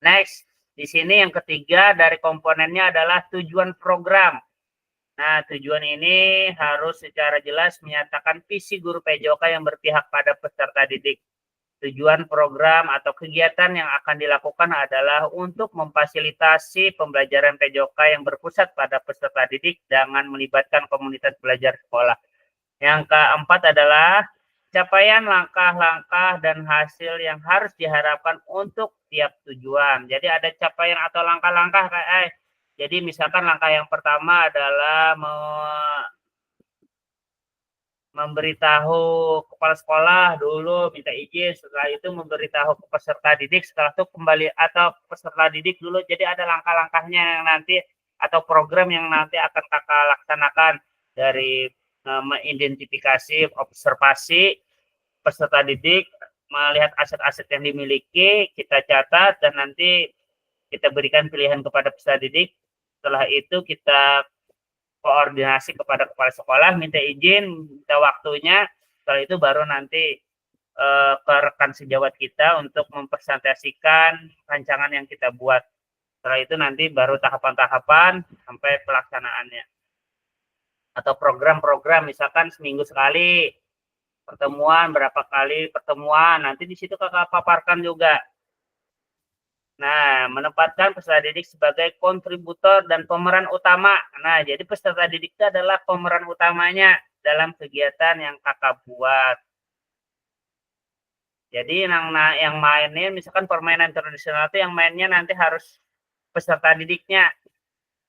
Next, di sini yang ketiga dari komponennya adalah tujuan program. Nah, tujuan ini harus secara jelas menyatakan visi guru PJOK yang berpihak pada peserta didik. Tujuan program atau kegiatan yang akan dilakukan adalah untuk memfasilitasi pembelajaran PJOK yang berpusat pada peserta didik dengan melibatkan komunitas belajar sekolah. Yang keempat adalah capaian langkah-langkah dan hasil yang harus diharapkan untuk tiap tujuan. Jadi ada capaian atau langkah-langkah jadi misalkan langkah yang pertama adalah memberitahu kepala sekolah dulu minta izin, setelah itu memberitahu ke peserta didik, setelah itu kembali atau peserta didik dulu. Jadi ada langkah-langkahnya yang nanti atau program yang nanti akan kakak laksanakan dari mengidentifikasi, observasi peserta didik, melihat aset-aset yang dimiliki, kita catat dan nanti kita berikan pilihan kepada peserta didik. Setelah itu kita koordinasi kepada kepala sekolah, minta izin, minta waktunya. Setelah itu baru nanti ke rekan sejawat kita untuk mempresentasikan rancangan yang kita buat. Setelah itu nanti baru tahapan-tahapan sampai pelaksanaannya. Atau program-program misalkan seminggu sekali pertemuan, berapa kali pertemuan, nanti di situ kakak paparkan juga. Nah, menempatkan peserta didik sebagai kontributor dan pemeran utama. Nah, jadi peserta didik itu adalah pemeran utamanya dalam kegiatan yang kakak buat. Jadi yang mainin, misalkan permainan tradisional itu yang mainnya nanti harus peserta didiknya.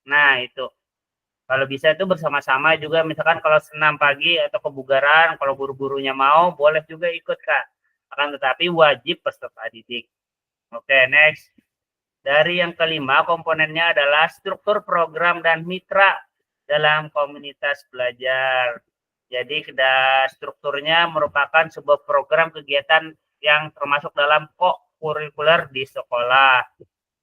Nah, itu. Kalau bisa itu bersama-sama juga, misalkan kalau senam pagi atau kebugaran, kalau guru-gurunya mau, boleh juga ikut, Kak. Akan tetapi wajib peserta didik. Oke, next. Dari yang kelima, komponennya adalah struktur program dan mitra dalam komunitas belajar. Jadi, strukturnya merupakan sebuah program kegiatan yang termasuk dalam kurikuler di sekolah.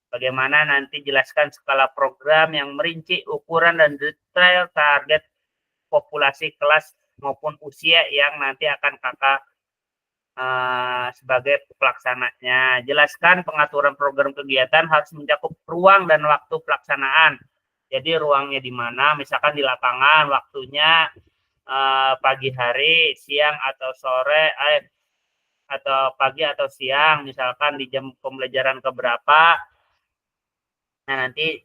Bagaimana nanti jelaskan skala program yang merinci ukuran dan detail target populasi kelas maupun usia yang nanti akan kakak sebagai pelaksananya. Jelaskan pengaturan program kegiatan harus mencakup ruang dan waktu pelaksanaan. Jadi ruangnya di mana, misalkan di lapangan, waktunya pagi hari, siang atau sore, atau pagi atau siang, misalkan di jam pembelajaran keberapa. Nah, nanti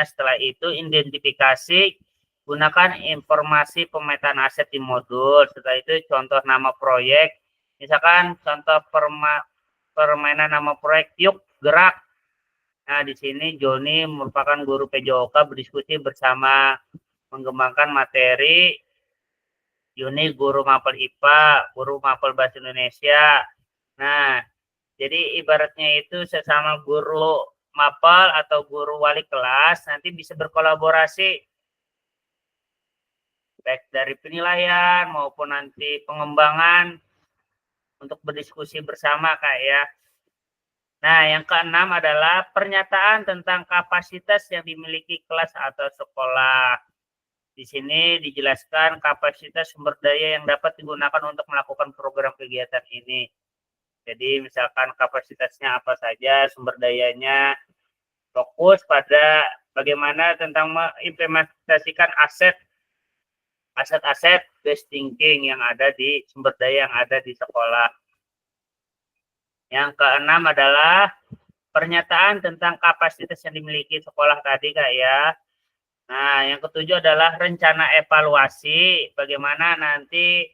setelah itu identifikasi, gunakan informasi pemetaan aset di modul. Setelah itu contoh nama proyek, misalkan contoh permainan nama proyek Yuk Gerak. Nah, di sini Joni merupakan guru PJOK berdiskusi bersama mengembangkan materi. Yuni guru mapel IPA, guru mapel bahasa Indonesia. Nah, jadi ibaratnya itu sesama guru mapel atau guru wali kelas nanti bisa berkolaborasi baik dari penilaian maupun nanti pengembangan untuk berdiskusi bersama, Kak, ya. Nah, yang keenam adalah pernyataan tentang kapasitas yang dimiliki kelas atau sekolah. Di sini dijelaskan kapasitas sumber daya yang dapat digunakan untuk melakukan program kegiatan ini. Jadi misalkan kapasitasnya apa saja, sumber dayanya, fokus pada bagaimana tentang mengimplementasikan aset-aset based thinking yang ada di sumber daya yang ada di sekolah. Yang keenam adalah pernyataan tentang kapasitas yang dimiliki sekolah tadi, Kak, ya. Nah, yang ketujuh adalah rencana evaluasi, bagaimana nanti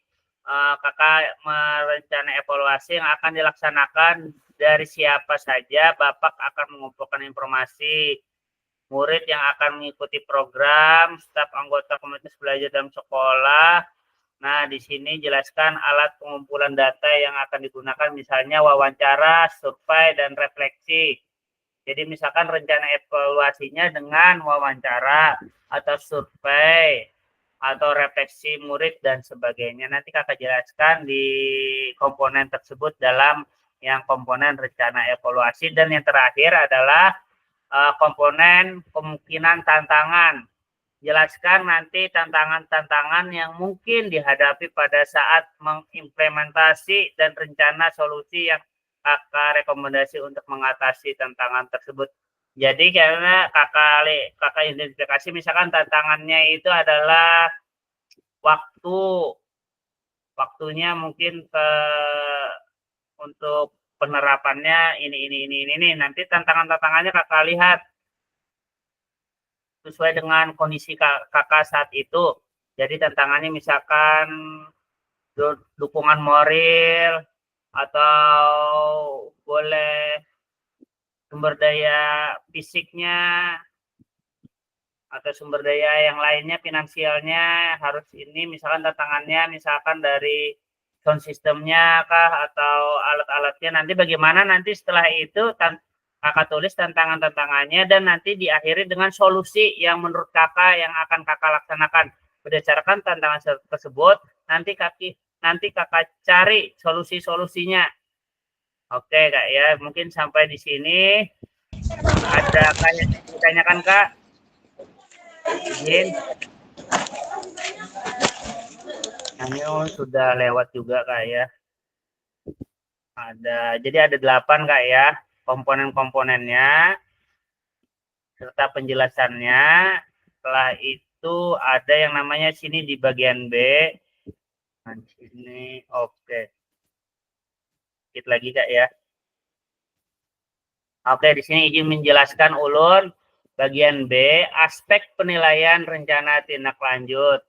kakak merencana evaluasi yang akan dilaksanakan dari siapa saja. Bapak akan mengumpulkan informasi, murid yang akan mengikuti program, staf anggota komunitas belajar dalam sekolah. Nah, di sini jelaskan alat pengumpulan data yang akan digunakan, misalnya wawancara, survei, dan refleksi. Jadi misalkan rencana evaluasinya dengan wawancara atau survei. atau refleksi murid dan sebagainya. Nanti kakak jelaskan di komponen tersebut dalam yang komponen rencana evaluasi. Dan yang terakhir adalah komponen kemungkinan tantangan. Jelaskan nanti tantangan-tantangan yang mungkin dihadapi pada saat mengimplementasi dan rencana solusi yang kakak rekomendasi untuk mengatasi tantangan tersebut. Jadi karena kakak identifikasi misalkan tantangannya itu adalah waktunya mungkin untuk penerapannya ini. Nanti tantangannya kakak lihat sesuai dengan kondisi kakak saat itu. Jadi tantangannya misalkan dukungan moral atau boleh sumber daya fisiknya atau sumber daya yang lainnya, finansialnya harus ini. Misalkan tantangannya misalkan dari sound systemnya kah atau alat-alatnya. Nanti bagaimana nanti setelah itu kakak tulis tantangannya dan nanti diakhiri dengan solusi yang menurut kakak yang akan kakak laksanakan berdasarkan tantangan tersebut. Nanti kakak cari solusinya. Oke kak ya, mungkin sampai di sini. Ada ditanyakan kak? Izin. Ini sudah lewat juga kak ya. Jadi ada 8 kak ya. Komponen-komponennya serta penjelasannya. Setelah itu ada yang namanya sini di bagian B. Nah, sini oke. Sedikit lagi kak ya. Oke, di sini izin menjelaskan ulun bagian B, aspek penilaian rencana tindak lanjut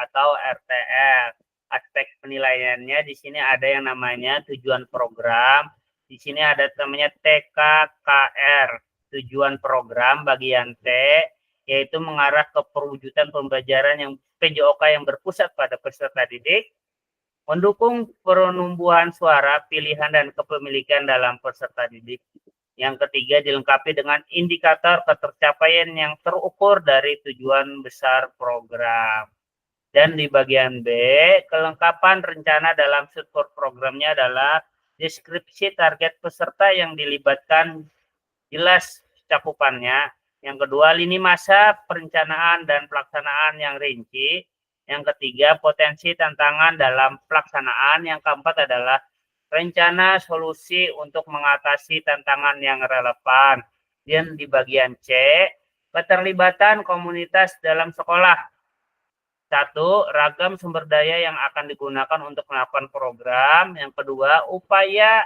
atau RTL. Aspek penilaiannya di sini ada yang namanya tujuan program. Di sini ada namanya TKKR, tujuan program bagian T, yaitu mengarah ke perwujudan pembelajaran yang PJOK yang berpusat pada peserta didik, mendukung penumbuhan suara, pilihan, dan kepemilikan dalam peserta didik. Yang ketiga, dilengkapi dengan indikator ketercapaian yang terukur dari tujuan besar program. Dan di bagian B, kelengkapan rencana dalam struktur programnya adalah deskripsi target peserta yang dilibatkan jelas cakupannya. Yang kedua, lini masa perencanaan dan pelaksanaan yang rinci. Yang ketiga, potensi tantangan dalam pelaksanaan. Yang keempat adalah rencana solusi untuk mengatasi tantangan yang relevan. Dan di bagian C, keterlibatan komunitas dalam sekolah. 1. Ragam sumber daya yang akan digunakan untuk melakukan program. Yang kedua, upaya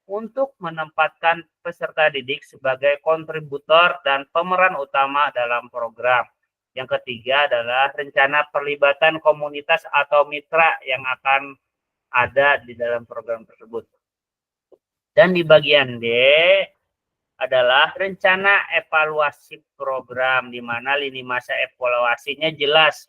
untuk menempatkan peserta didik sebagai kontributor dan pemeran utama dalam program. Yang ketiga adalah rencana perlibatan komunitas atau mitra yang akan ada di dalam program tersebut. Dan di bagian D adalah rencana evaluasi program, di mana lini masa evaluasinya jelas.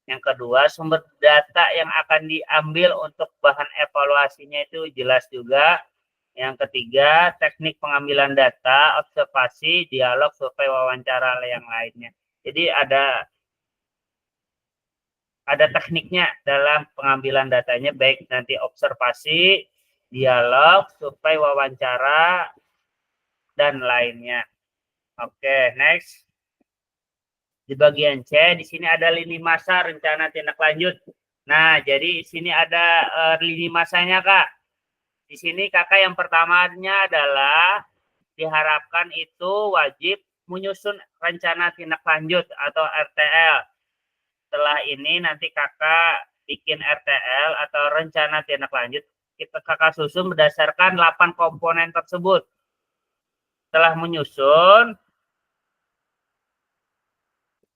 Yang kedua, sumber data yang akan diambil untuk bahan evaluasinya itu jelas juga. Yang ketiga, teknik pengambilan data, observasi, dialog, survei, wawancara, yang lainnya. Jadi ada tekniknya dalam pengambilan datanya, baik nanti observasi, dialog, survei, wawancara, dan lainnya. Oke, next. Di bagian C, di sini ada lini masa rencana tindak lanjut. Nah, jadi di sini ada lini masanya, Kak. Di sini kakak yang pertamanya adalah diharapkan itu wajib menyusun rencana tindak lanjut atau RTL. Setelah ini nanti kakak bikin RTL atau rencana tindak lanjut. Kakak susun berdasarkan 8 komponen tersebut. Setelah menyusun,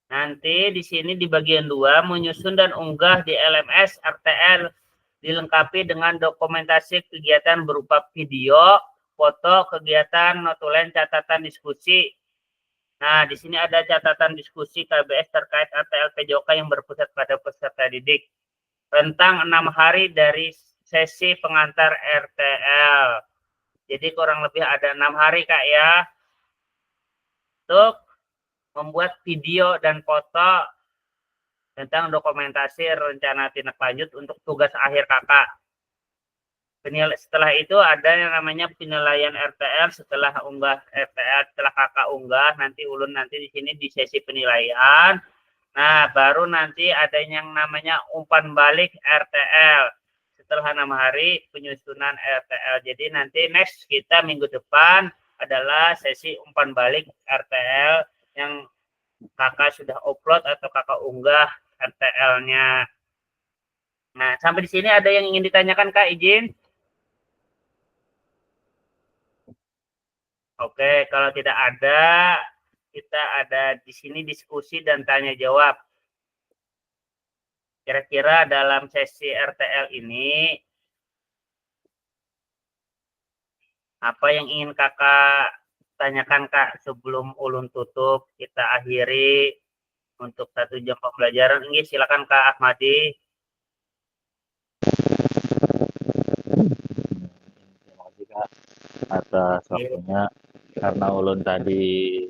nanti di sini di bagian 2 menyusun dan unggah di LMS RTL dilengkapi dengan dokumentasi kegiatan berupa video, foto, kegiatan, notulen, catatan diskusi. Nah, di sini ada catatan diskusi KBS terkait RTL PJOK yang berpusat pada peserta didik. Rentang 6 hari dari sesi pengantar RTL. Jadi kurang lebih ada 6 hari, Kak ya. Untuk membuat video dan foto tentang dokumentasi rencana tindak lanjut untuk tugas akhir kakak. Setelah itu ada yang namanya penilaian RTL setelah unggah RTL, setelah kakak unggah, nanti ulun nanti di sini di sesi penilaian. Nah, baru nanti ada yang namanya umpan balik RTL. Setelah 6 hari penyusunan RTL. Jadi nanti next kita minggu depan adalah sesi umpan balik RTL yang kakak sudah upload atau kakak unggah RTL-nya. Nah, sampai di sini ada yang ingin ditanyakan, Kak, izin? Oke, kalau tidak ada, kita ada di sini diskusi dan tanya jawab. Kira-kira dalam sesi RTL ini, apa yang ingin kakak tanyakan, Kak, sebelum ulun tutup, kita akhiri untuk 1 jam pembelajaran. Ini silakan Kak Ahmadi. Terima kasih Kak atas waktunya. Karena ulun tadi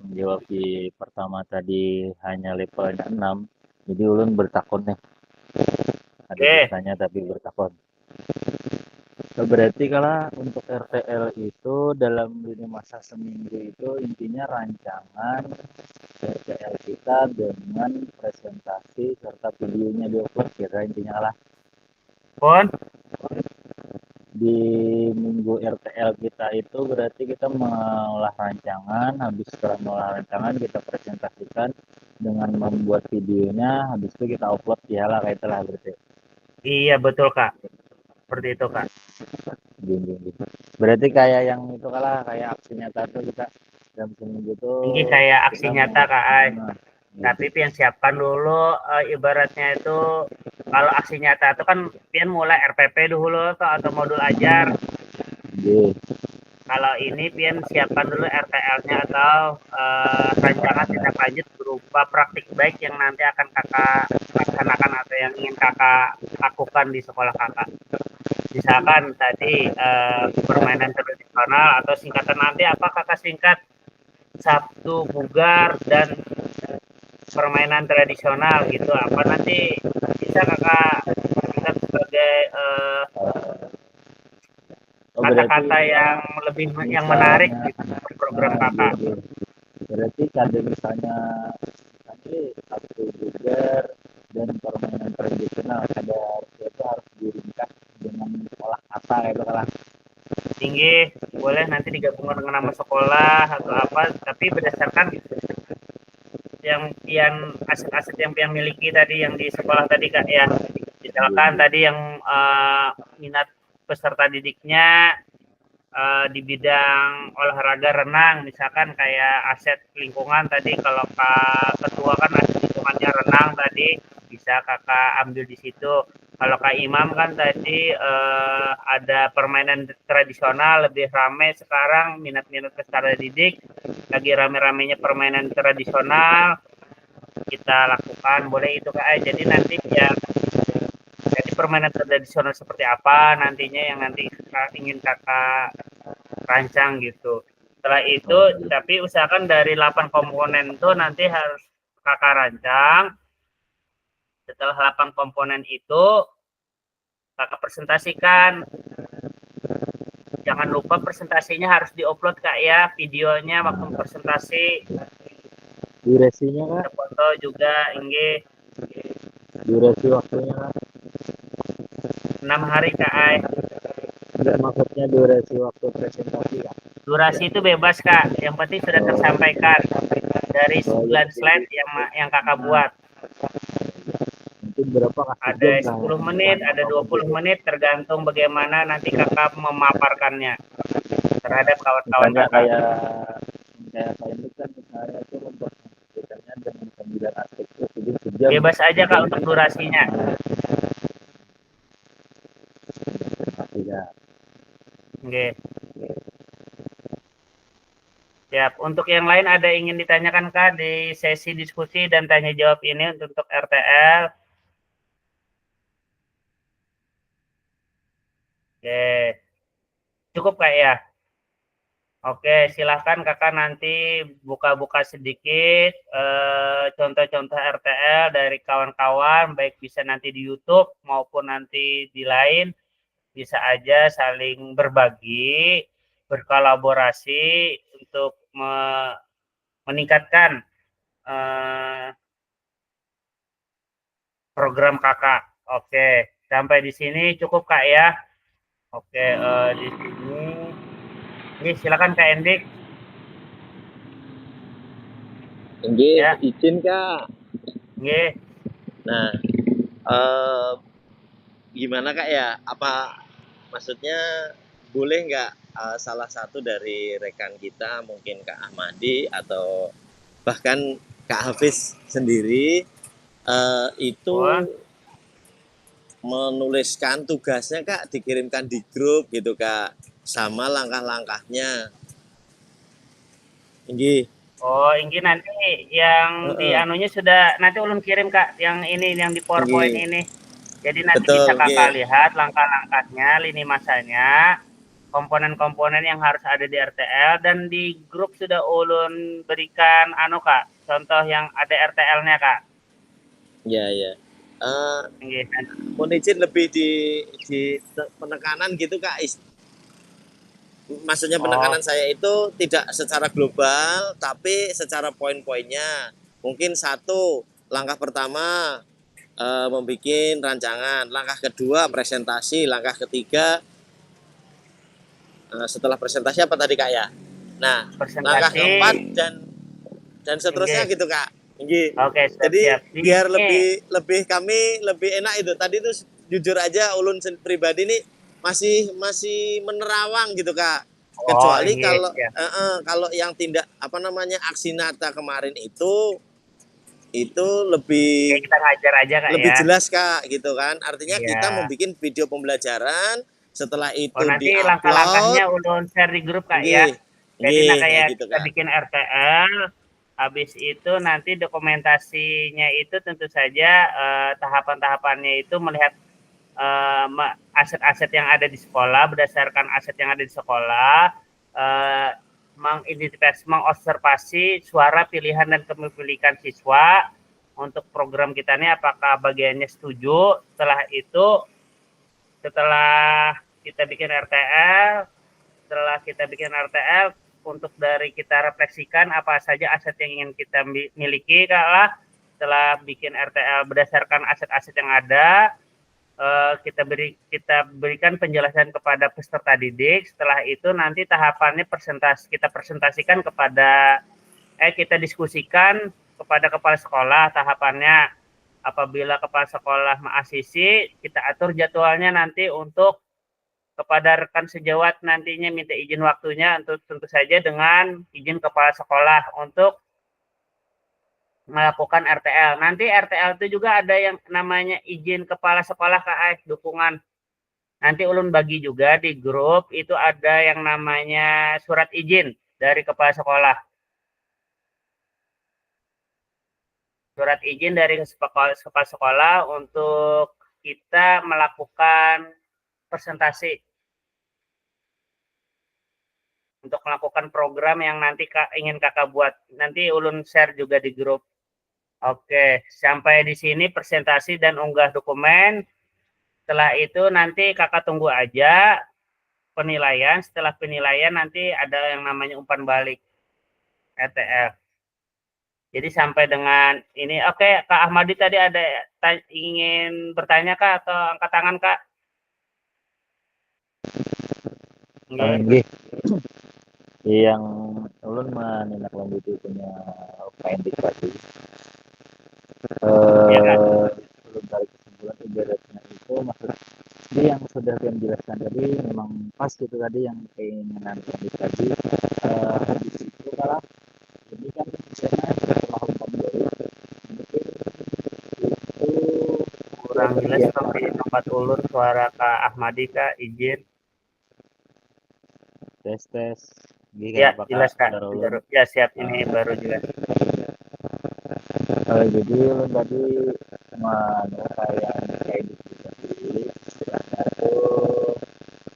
menjawab di pertama tadi hanya levelnya 6, jadi ulun bertakon nih. Ada bertanya tapi bertakon. Berarti kalau untuk RTL itu dalam lini masa seminggu itu intinya rancangan RTL kita dengan presentasi serta videonya diupload kira intinya lah. Pon, Di minggu RTL kita itu berarti kita mengolah rancangan, habis setelah mengolah rancangan kita presentasikan dengan membuat videonya, habis itu kita upload ya lah kayak itulah berarti. iya betul Kak, seperti itu Kak. Berarti kayak yang itu kalah kayak aksi nyata tuh kita dalam seminggu tuh. Ini kayak aksi nyata Kak Ay. Tapi pian siapkan dulu ibaratnya itu kalau aksi nyata itu kan pian mulai RPP dulu atau modul ajar. Kalau ini pian siapkan dulu RTL-nya atau rancangan tindak lanjut berupa praktik baik yang nanti akan kakak laksanakan atau yang ingin kakak lakukan di sekolah kakak. Misalkan tadi permainan tradisional atau singkatan nanti apa kakak singkat Sabtu bugar dan permainan tradisional gitu apa nanti bisa kakak singkat sebagai kata-kata yang lebih yang menarik gitu program kakak. Berarti ada misalnya nanti Sabtu bugar dan permainan tradisional ada itu harus diringkas dengan olah kata itu kan Tinggi boleh nanti digabungkan dengan nama sekolah atau apa tapi berdasarkan yang aset-aset yang pian miliki tadi yang di sekolah tadi Kak ya. Misalkan tadi yang minat peserta didiknya di bidang olahraga renang misalkan kayak aset lingkungan tadi kalau Kak Ketua kan aset lingkungannya renang tadi bisa kakak ambil di situ. Kalau Kak Imam kan tadi ada permainan tradisional lebih ramai sekarang minat-minat peserta didik lagi rame-ramenya permainan tradisional kita lakukan boleh itu Kak. Jadi nanti ya jadi permainan tradisional seperti apa nantinya yang nanti ingin kakak rancang gitu. Setelah itu tapi usahakan dari 8 komponen itu nanti harus kakak rancang. Setelah 8 komponen itu kakak presentasikan. Jangan lupa presentasinya harus diupload Kak ya, videonya waktu presentasi. Durasinya Kak? Foto juga Ingge. Durasi waktunya Kak? 6 hari Kak Ay. Enggak maksudnya durasi waktu presentasi Kak? Durasi itu bebas Kak, yang penting sudah tersampaikan dari 9 slide yang kakak buat. Mungkin berapa Kak? Ada 10 menit, ada 20 menit, tergantung bagaimana nanti kakak memaparkannya terhadap kawan-kawan kakak. Kayak itu kan misalnya itu untuk mengajarkannya dengan 9 aspek itu sejam. Bebas aja Kak untuk durasinya. Oke. Siap. Untuk yang lain ada ingin ditanyakan Kak di sesi diskusi dan tanya jawab ini untuk RTL? Oke. Cukup Kak ya? Oke, silahkan kakak nanti buka-buka sedikit contoh-contoh RTL dari kawan-kawan, baik bisa nanti di YouTube maupun nanti di lain, bisa aja saling berbagi, berkolaborasi untuk meningkatkan eh, program kakak. Oke, sampai di sini cukup kak ya. Oke, di sini. Ini silakan Kak Endik. Nggih, Ya, izin Kak. nggih. Nah, gimana Kak ya? Apa maksudnya boleh nggak salah satu dari rekan kita, mungkin Kak Ahmadi atau bahkan Kak Hafiz sendiri itu Wah, menuliskan tugasnya Kak, dikirimkan di grup gitu Kak, sama langkah-langkahnya. Nggih. oh, ini nanti yang di Heeh. anunya sudah nanti ulun kirim Kak, yang ini yang di PowerPoint Nggih. ini. Jadi nanti bisa Betul, nggih. kakak lihat langkah-langkahnya, lini masanya, komponen-komponen yang harus ada di RTL, dan di grup sudah ulun berikan anu Kak, contoh yang ada RTL-nya Kak. Ya, ya. Nggih. Mohon izin lebih di penekanan gitu Kak. Maksudnya Oh, penekanan saya itu tidak secara global, tapi secara poin-poinnya. Mungkin satu, langkah pertama membuat rancangan, langkah kedua presentasi, langkah ketiga setelah presentasi apa tadi Kak ya? Nah, langkah presentasi. keempat dan seterusnya Nggih. gitu Kak. Nggih. Oke, Jadi siap-siap. biar Ini kami lebih enak itu. Tadi itu jujur aja ulun pribadi ini masih menerawang gitu Kak. oh, Kecuali nggih, kalau siap. kalau yang tindak apa namanya aksi nyata kemarin itu lebih Oke, kita ngajar aja Kak lebih ya. jelas Kak gitu kan. Artinya kita Iya. membuat video pembelajaran, setelah Oh, itu nanti di-upload. langkah-langkahnya ulun share di grup Kak ya. Nggih. Jadi nah Nggih, kayak kayak gitu kita Kak. bikin RTL, habis itu nanti dokumentasinya itu tentu saja tahapan-tahapannya itu melihat aset-aset yang ada di sekolah, berdasarkan aset yang ada di sekolah, mengidentifikasi, mengobservasi suara pilihan dan kepemilikan siswa untuk program kita ini, apakah bagiannya setuju. Setelah itu, setelah kita bikin RTL, untuk dari kita refleksikan apa saja aset yang ingin kita miliki kalah. Setelah bikin RTL berdasarkan aset-aset yang ada, kita berikan penjelasan kepada peserta didik. Setelah itu nanti tahapannya kita presentasikan kepada kita diskusikan kepada kepala sekolah tahapannya. Apabila kepala sekolah mengasisi, kita atur jadwalnya nanti untuk kepada rekan sejawat nantinya minta izin waktunya, untuk tentu saja dengan izin kepala sekolah untuk melakukan RTL. Nanti RTL itu juga ada yang namanya izin kepala sekolah Kak, dukungan. Nanti ulun bagi juga di grup, itu ada yang namanya surat izin dari kepala sekolah. Surat izin dari kepala sekolah untuk kita melakukan presentasi, untuk melakukan program yang nanti ingin kakak buat. Nanti ulun share juga di grup. Oke, sampai di sini presentasi dan unggah dokumen. Setelah itu nanti kakak tunggu aja penilaian. Setelah penilaian nanti ada yang namanya umpan balik RTL. Jadi sampai dengan ini, oke Kak Ahmadi tadi ada ingin bertanya Kak atau angkat tangan Kak? Nggih. Yang ulun menindaklanjuti punya PND tadi. Iya Kak. Belum tarik kesimpulan ibaratnya itu maksudnya yang sudah kalian jelaskan tadi memang pas gitu tadi yang keinginan tadi habis itu kalah ini kan misalnya setelah umpan dari itu Kurang jelas tapi tempat ulun suara Kak Ahmadi Kak, izin. tes Ya jelas Kak. Ya siap, ini baru jelas. Jadi ulun tadi kayak diskusi istilahnya itu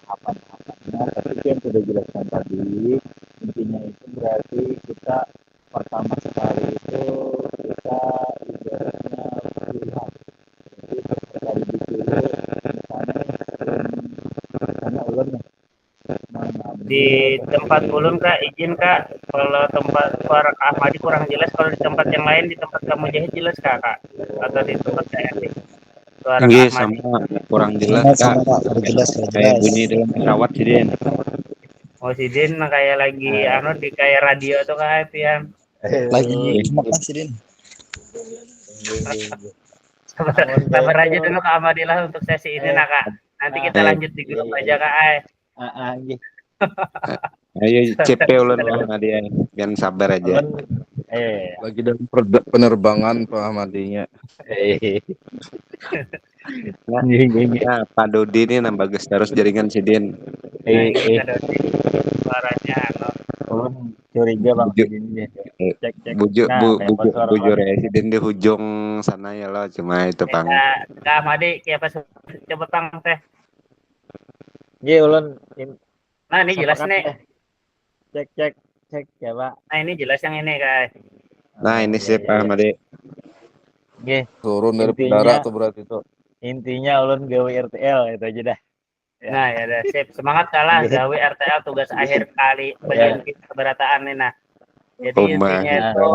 apa-apanya tapi yang sudah jelaskan tadi intinya itu berarti kita pertama sekali itu kita ibaratnya pilihan. Jadi dari dulu misalnya ulun nih Di mengambil tempat ulun Kak, izin Kak, kalau tempat suara Kak Ahmadi kurang jelas, kalau di tempat yang lain, di tempat Kak Mujahid jelas Kak, atau di tempat saya nih, suara Kak Nggih, Ahmadi. sama kurang jelas Sama Kak. Kak, sudah jelas, sudah Kayak jelas. bunyi dalam pesawat sih Din. Oh si Din kayak lagi di kayak radio tuh Kak Pian. Lagi Iya. makan sih, Din. Sabar aja dulu Kak Ahmadi lah untuk sesi ini nah Kak. Nanti kita lanjut di grup aja Kak. nggih. Ayo CP ulun dia, jangan sabar aja. Ulun Lagi dalam penerbangan Pak Ahmadinya. Nah, Pak Dodi ini nambah ges terus jaringan si Din. Suaranya ulun curiga Bang Bujuk. ini cek Bujur ya si Din di ujung sana ya loh, cuma itu Bang. Kak Ahmadi kayak pas coba Bang teh. Nggih ulun Nah ini jelas nih. Cek ya Pak. Nah ini jelas yang ini Kak. Nah ini sih Pak Ahmadi. Nggih. Turun dari udara tuh berarti itu. Intinya ulun gawe RTL itu aja dah. Ya. Nah ya udah sip, semangat kalah gawe RTL tugas akhir kali bagian kita keberataan nih nah. Jadi intinya itu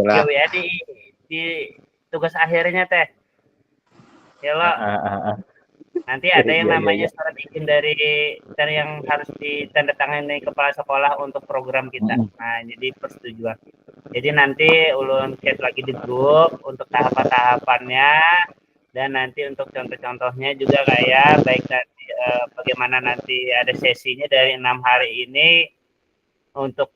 gawe di tugas akhirnya teh. Ya lo. Nanti ada yang namanya surat izin dari yang harus ditandatangani kepala sekolah untuk program kita. Nah, jadi persetujuan. Jadi nanti ulun chat lagi di grup untuk tahapan-tahapannya dan nanti untuk contoh-contohnya juga kayak baik nanti bagaimana nanti ada sesinya dari 6 hari ini untuk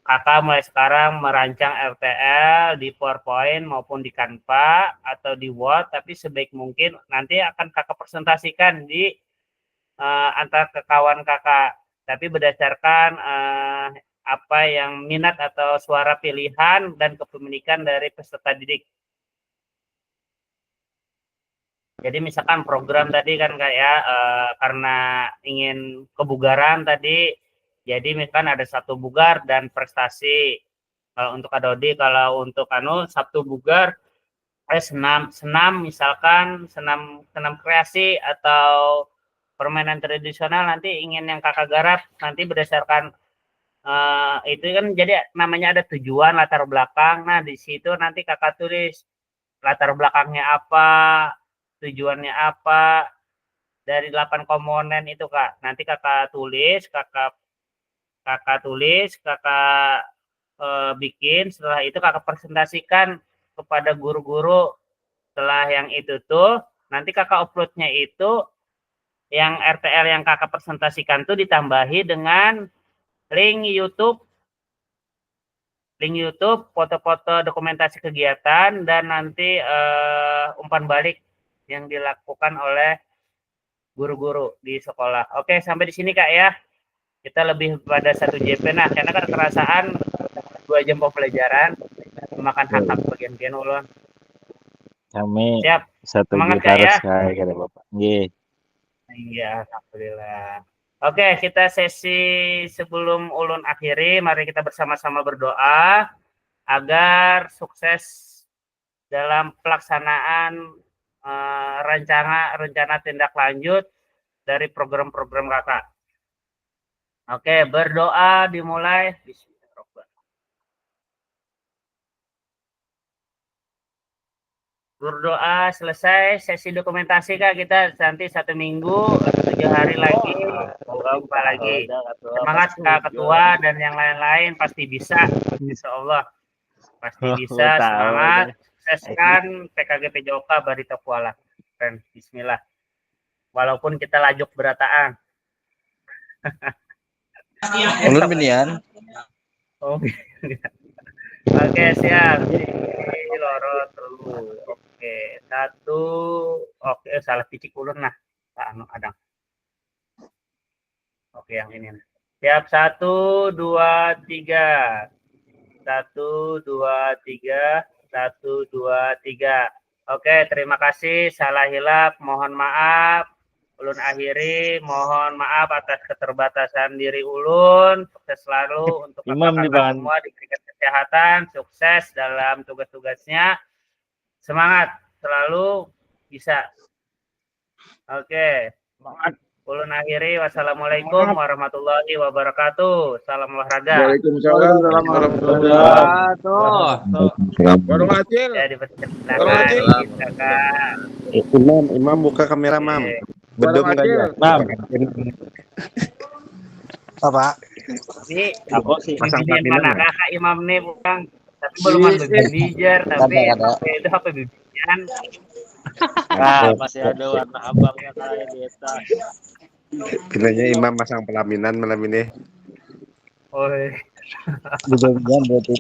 kakak mulai sekarang merancang RTL di PowerPoint maupun di Canva atau di Word, tapi sebaik mungkin nanti akan kakak presentasikan di antar kawan kakak, tapi berdasarkan apa yang minat atau suara pilihan dan kepemilikan dari peserta didik. Jadi misalkan program tadi kan kayak karena ingin kebugaran tadi, jadi misalkan ada Sabtu bugar dan prestasi. Kalau untuk Adodi, kalau untuk Sabtu bugar, senam misalkan senam kreasi atau permainan tradisional nanti ingin yang kakak garap nanti berdasarkan itu kan jadi namanya ada tujuan latar belakang. Nah di situ nanti kakak tulis latar belakangnya apa, tujuannya apa dari 8 komponen itu Kak. Nanti kakak tulis, kakak bikin, setelah itu kakak presentasikan kepada guru-guru. Setelah yang itu tuh nanti kakak uploadnya itu yang RTL yang kakak presentasikan tuh ditambahi dengan link YouTube, foto-foto dokumentasi kegiatan dan nanti umpan balik yang dilakukan oleh guru-guru di sekolah. Oke, sampai di sini Kak ya. Kita lebih pada 1 JP. Nah, karena kan kerasaan 2 jam pembelajaran memakan hak bagian ulun. Kami Siap. satu Semangat juta Kak ya. sekali kata Bapak. Nggih. Iya, alhamdulillah. Oke, kita sesi sebelum ulun akhiri, mari kita bersama-sama berdoa agar sukses dalam pelaksanaan rencana tindak lanjut dari program-program kakak. Oke, berdoa dimulai. Berdoa selesai sesi dokumentasi Kak, kita nanti 1 minggu atau 7 hari lagi jumpa lagi. Semangat Kak Ketua dan yang lain-lain pasti bisa, insya Allah pasti bisa. Semangat, sukseskan PKG PJOK Barito Kuala. Dan Bismillah. Walaupun kita lajuk berataan. Ulun pilihan. Oke, siap. Loro terus. Oke, 1. Oke, salah picik ulun nah. Adang. Oke, yang ini. Siap, 1, 2, 3. 1, 2, 3. 1, 2, 3. Oke, terima kasih. Salah hilap, mohon maaf. Ulun akhiri, mohon maaf atas keterbatasan diri ulun. Sukses selalu untuk Imam nih, kakak-kakak Bang. semua, diberikan kesehatan, sukses dalam tugas-tugasnya. Semangat selalu bisa. Oke. Ulun akhiri, wassalamualaikum warahmatullahi wabarakatuh. Salam olahraga. Waalaikumsalam warahmatullahi wabarakatuh. Warung Acil. Ya, Warung dipersilakan Acil. kita, Kak. Imam buka kamera, Mam. Bedung Warung enggak ya? Acil. Mam, Apa? Ini aku sih Pasang bibinya pelaminan mana kakak Imam nih, bukan. Tapi belum ada bibinya, tapi Ada. itu apa bibian? masih ada warna abangnya kayak Deta. Bilangnya Imam masang pelaminan malam ini. Oh, Bedongan berarti.